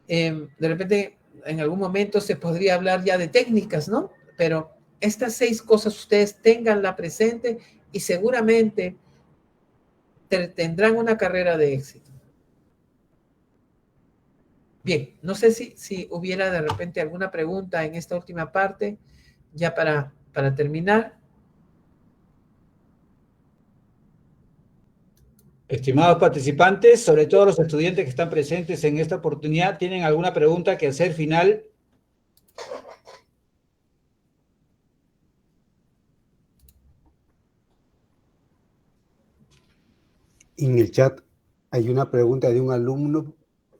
De repente, en algún momento se podría hablar ya de técnicas, ¿no? Pero estas 6 cosas ustedes tenganla presente y seguramente tendrán una carrera de éxito. Bien, no sé si hubiera de repente alguna pregunta en esta última parte, ya para terminar. Estimados participantes, sobre todo los estudiantes que están presentes en esta oportunidad, ¿tienen alguna pregunta que hacer final? En el chat hay una pregunta de un alumno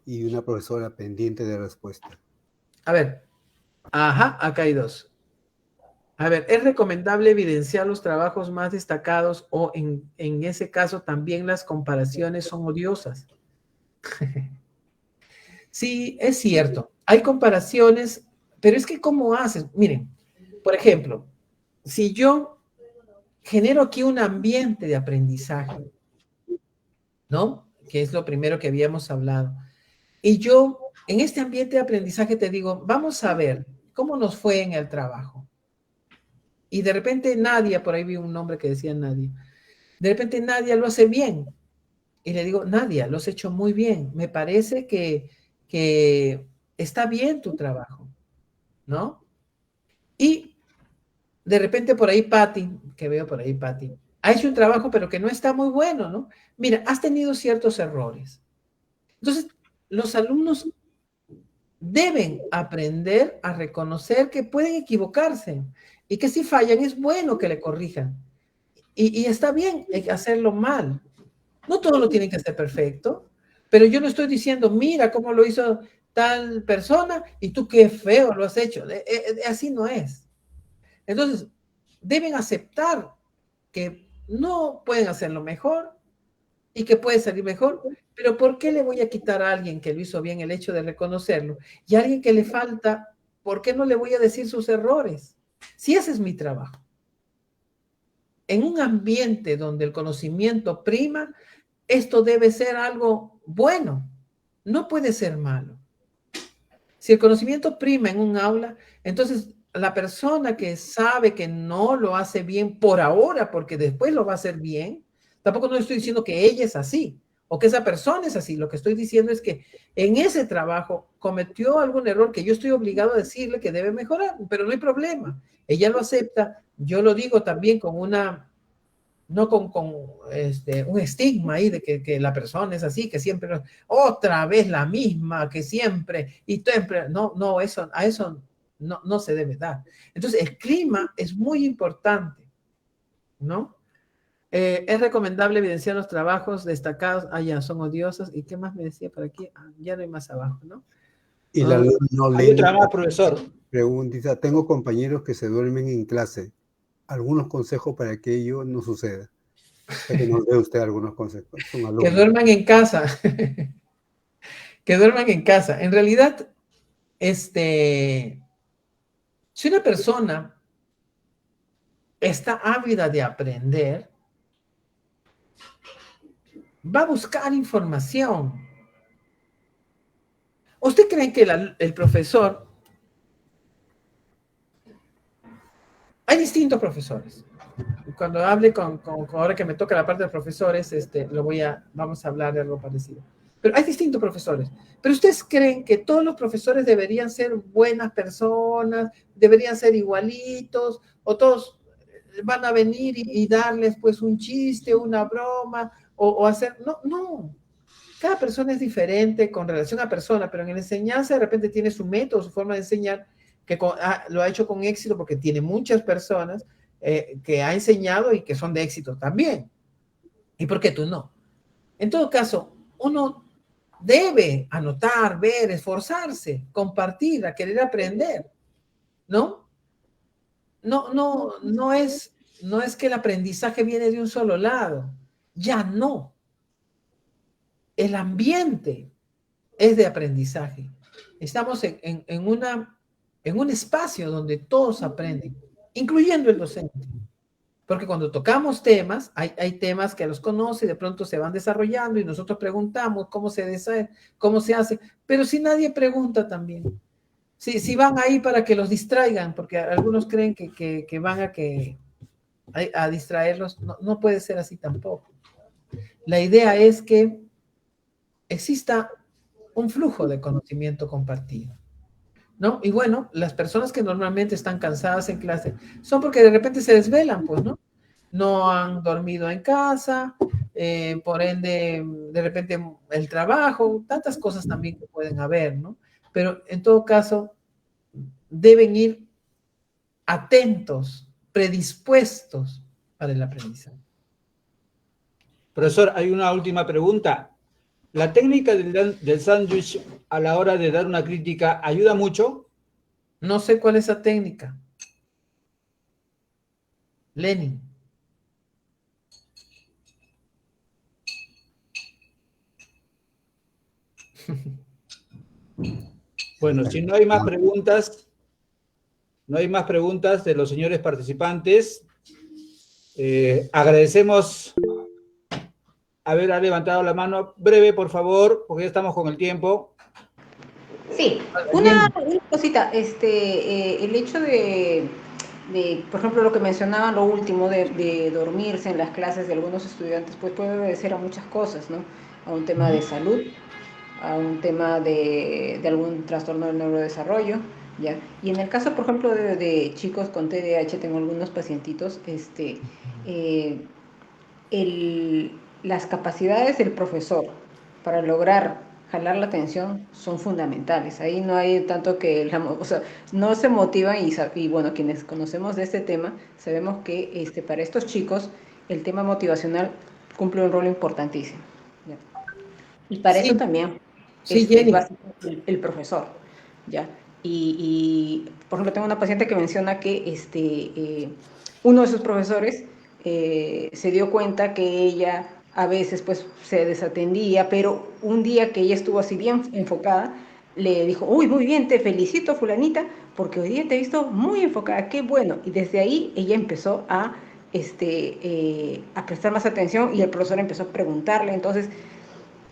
y una profesora pendiente de respuesta. A ver, ajá, acá hay 2. A ver, ¿es recomendable evidenciar los trabajos más destacados o en ese caso también las comparaciones son odiosas? Sí, es cierto. Hay comparaciones, pero es que ¿cómo haces? Miren, por ejemplo, si yo genero aquí un ambiente de aprendizaje, ¿no? Que es lo primero que habíamos hablado. Y yo, en este ambiente de aprendizaje te digo, vamos a ver cómo nos fue en el trabajo. Y de repente Nadia, por ahí vi un nombre que decía Nadia, de repente Nadia lo hace bien. Y le digo, Nadia, lo has hecho muy bien. Me parece que está bien tu trabajo, ¿no? Y de repente por ahí Patti, que veo por ahí Patti, ha hecho un trabajo pero que no está muy bueno, ¿no? Mira, has tenido ciertos errores. Entonces, los alumnos deben aprender a reconocer que pueden equivocarse y que si fallan es bueno que le corrijan. Y está bien hacerlo mal. No todo lo tienen que hacer perfecto, pero yo no estoy diciendo, mira cómo lo hizo tal persona y tú qué feo lo has hecho. Así no es. Entonces, deben aceptar que no pueden hacerlo mejor y que puede salir mejor, pero ¿por qué le voy a quitar a alguien que lo hizo bien el hecho de reconocerlo? Y a alguien que le falta, ¿por qué no le voy a decir sus errores? Si ese es mi trabajo. En un ambiente donde el conocimiento prima, esto debe ser algo bueno, no puede ser malo. Si el conocimiento prima en un aula, entonces la persona que sabe que no lo hace bien por ahora, porque después lo va a hacer bien, Tampoco no estoy diciendo que ella es así o que esa persona es así. Lo que estoy diciendo es que en ese trabajo cometió algún error que yo estoy obligado a decirle que debe mejorar, pero no hay problema. Ella lo acepta. Yo lo digo también con una, no con un estigma ahí de que la persona es así, que siempre, otra vez la misma, que siempre, y siempre, no, eso, a eso no se debe dar. Entonces, el clima es muy importante, ¿no? Es recomendable evidenciar los trabajos destacados. Ya, son odiosas. ¿Y qué más me decía por aquí? Ya no hay más abajo, ¿no? Y la alumno Hay otra más, profesor. Pregunta, tengo compañeros que se duermen en clase. ¿Algunos consejos para que ello no suceda? Para que nos dé usted algunos consejos. Que duerman en casa. Que duerman en casa. En realidad, si una persona está ávida de aprender, va a buscar información. ¿Usted cree que el profesor... Hay distintos profesores. Cuando hable ahora que me toca la parte de profesores, vamos a hablar de algo parecido. Pero hay distintos profesores. Pero ustedes creen que todos los profesores deberían ser buenas personas, deberían ser igualitos, o todos van a venir y darles pues un chiste, una broma, o hacer... No. Cada persona es diferente con relación a persona, pero en la enseñanza de repente tiene su método, su forma de enseñar, que lo ha hecho con éxito porque tiene muchas personas que ha enseñado y que son de éxito también. ¿Y por qué tú no? En todo caso, uno debe anotar, ver, esforzarse, compartir, a querer aprender, ¿no? No es que el aprendizaje viene de un solo lado. Ya no. El ambiente es de aprendizaje. Estamos en un espacio donde todos aprenden, incluyendo el docente. Porque cuando tocamos temas, hay temas que los conoce y de pronto se van desarrollando y nosotros preguntamos cómo se hace, pero si nadie pregunta también. Si van ahí para que los distraigan, porque algunos creen que van a distraerlos, no puede ser así tampoco. La idea es que exista un flujo de conocimiento compartido, ¿no? Y bueno, las personas que normalmente están cansadas en clase son porque de repente se desvelan, pues, ¿no? No han dormido en casa, por ende, de repente el trabajo, tantas cosas también que pueden haber, ¿no? Pero en todo caso, deben ir atentos, predispuestos para el aprendizaje. Profesor, hay una última pregunta. ¿La técnica del sándwich a la hora de dar una crítica ayuda mucho? No sé cuál es esa técnica. Lenin. Bueno, si no hay más preguntas, de los señores participantes, agradecemos haber levantado la mano. Breve, por favor, porque ya estamos con el tiempo. Sí, una cosita, el hecho de, por ejemplo, lo que mencionaba lo último, de dormirse en las clases de algunos estudiantes, pues puede obedecer a muchas cosas, ¿no? A un tema de salud, a un tema de algún trastorno del neurodesarrollo, ¿ya? Y en el caso, por ejemplo, de chicos con TDAH, tengo algunos pacientitos, las capacidades del profesor para lograr jalar la atención son fundamentales. Ahí no hay tanto que, no se motivan y bueno, quienes conocemos de este tema, sabemos que para estos chicos el tema motivacional cumple un rol importantísimo, ¿ya? Y para eso también va el profesor, ¿ya? Y, por ejemplo, tengo una paciente que menciona que uno de sus profesores se dio cuenta que ella a veces pues se desatendía, pero un día que ella estuvo así bien enfocada, le dijo, uy, muy bien, te felicito, fulanita, porque hoy día te he visto muy enfocada, qué bueno. Y desde ahí ella empezó a prestar más atención y el profesor empezó a preguntarle. Entonces,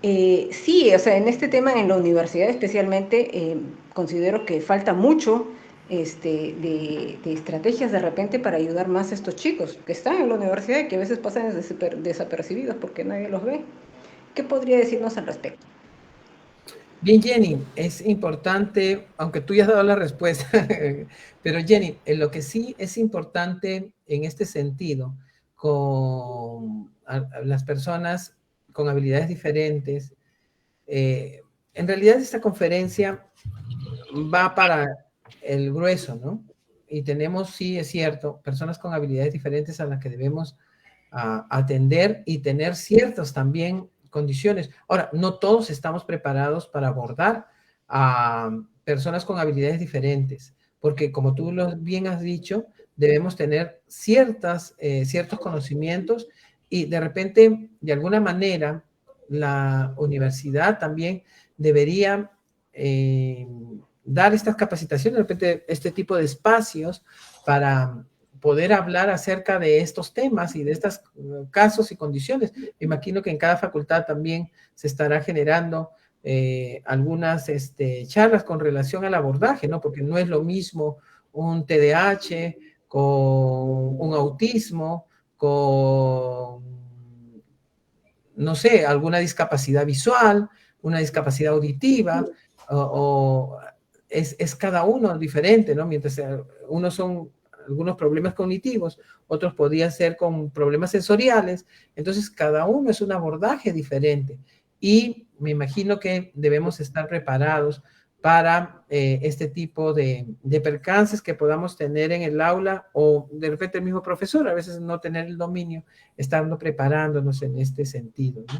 sí, o sea, en este tema, en la universidad especialmente, considero que falta mucho de estrategias de repente para ayudar más a estos chicos que están en la universidad y que a veces pasan desapercibidos porque nadie los ve. ¿Qué podría decirnos al respecto? Bien, Jenny, es importante, aunque tú ya has dado la respuesta, pero Jenny, en lo que sí es importante en este sentido, con las personas con habilidades diferentes, en realidad esta conferencia va para el grueso, ¿no? Y tenemos, sí, es cierto, personas con habilidades diferentes a las que debemos atender y tener ciertas también condiciones. Ahora, no todos estamos preparados para abordar a personas con habilidades diferentes, porque como tú bien has dicho, debemos tener ciertos conocimientos y de repente, de alguna manera, la universidad también debería dar estas capacitaciones, de repente este tipo de espacios para poder hablar acerca de estos temas y de estos casos y condiciones. Me imagino que en cada facultad también se estará generando algunas charlas con relación al abordaje, ¿no? Porque no es lo mismo un TDAH con un autismo, con, no sé, alguna discapacidad visual, una discapacidad auditiva, o es cada uno diferente, ¿no? Mientras unos son algunos problemas cognitivos, otros podían ser con problemas sensoriales, entonces cada uno es un abordaje diferente y me imagino que debemos estar preparados para este tipo de percances que podamos tener en el aula o de repente el mismo profesor, a veces no tener el dominio, estando preparándonos en este sentido, ¿no?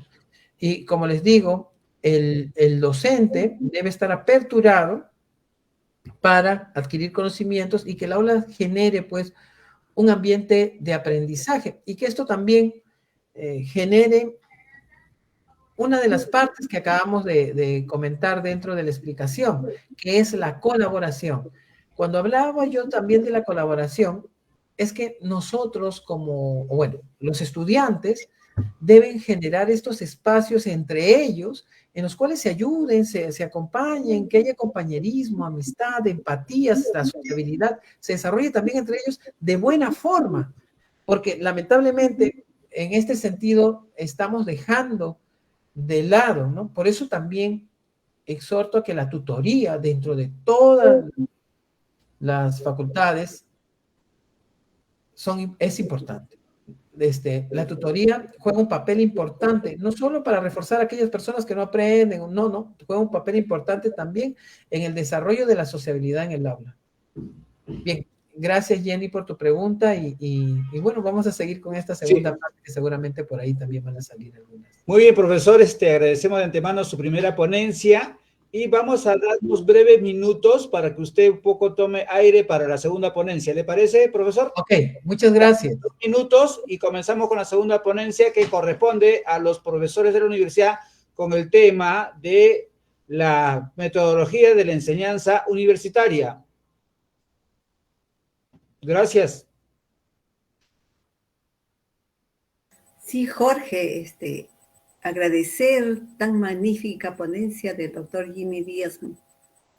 Y como les digo, el docente debe estar aperturado para adquirir conocimientos y que el aula genere pues un ambiente de aprendizaje y que esto también genere una de las partes que acabamos de comentar dentro de la explicación, que es la colaboración. Cuando hablaba yo también de la colaboración, es que nosotros como, bueno, los estudiantes deben generar estos espacios entre ellos en los cuales se ayuden, se acompañen, que haya compañerismo, amistad, empatía, la sociabilidad, se desarrolle también entre ellos de buena forma, porque lamentablemente en este sentido estamos dejando de lado, ¿no? Por eso también exhorto a que la tutoría dentro de todas las facultades es importante. La tutoría juega un papel importante, no solo para reforzar a aquellas personas que no aprenden, no, juega un papel importante también en el desarrollo de la sociabilidad en el aula. Bien, gracias Jenny por tu pregunta y bueno, vamos a seguir con esta segunda parte que seguramente por ahí también van a salir algunas. Muy bien, profesores, te agradecemos de antemano su primera ponencia y vamos a dar unos breves minutos para que usted un poco tome aire para la segunda ponencia. ¿Le parece, profesor? Ok, muchas gracias. 2 minutos y comenzamos con la segunda ponencia que corresponde a los profesores de la universidad con el tema de la metodología de la enseñanza universitaria. Gracias. Sí, Jorge, agradecer tan magnífica ponencia del doctor Jimmy Díaz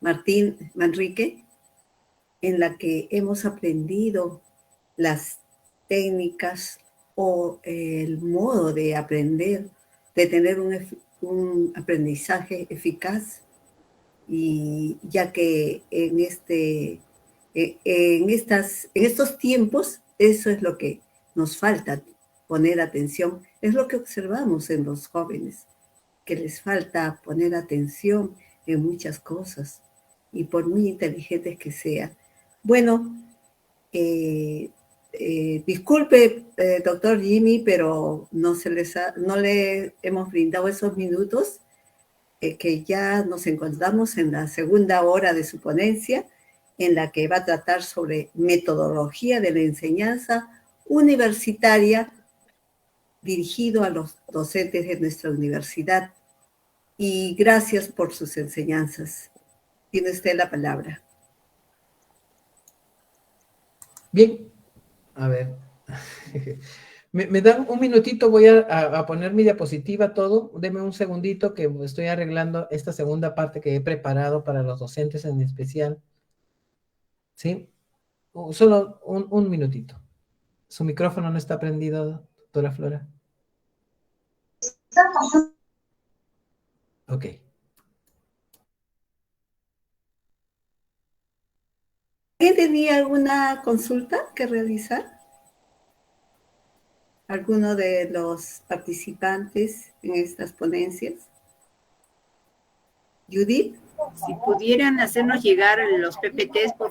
Martín Manrique, en la que hemos aprendido las técnicas o el modo de aprender, de tener un aprendizaje eficaz, y ya que en estos tiempos eso es lo que nos falta, poner atención. Es lo que observamos en los jóvenes, que les falta poner atención en muchas cosas, y por muy inteligentes que sean. Bueno, disculpe, doctor Jimmy, pero no le hemos brindado esos minutos, que ya nos encontramos en la segunda hora de su ponencia, en la que va a tratar sobre metodología de la enseñanza universitaria dirigido a los docentes de nuestra universidad. Y gracias por sus enseñanzas. Tiene usted la palabra. Bien, a ver. ¿Me dan un minutito? Voy a poner mi diapositiva todo. Deme un segundito que estoy arreglando esta segunda parte que he preparado para los docentes en especial. ¿Sí? Solo un minutito. Su micrófono no está prendido, doctora Flora. Ok. ¿Alguien tenía alguna consulta que realizar? ¿Alguno de los participantes en estas ponencias? Judith. Si pudieran hacernos llegar los PPTs, por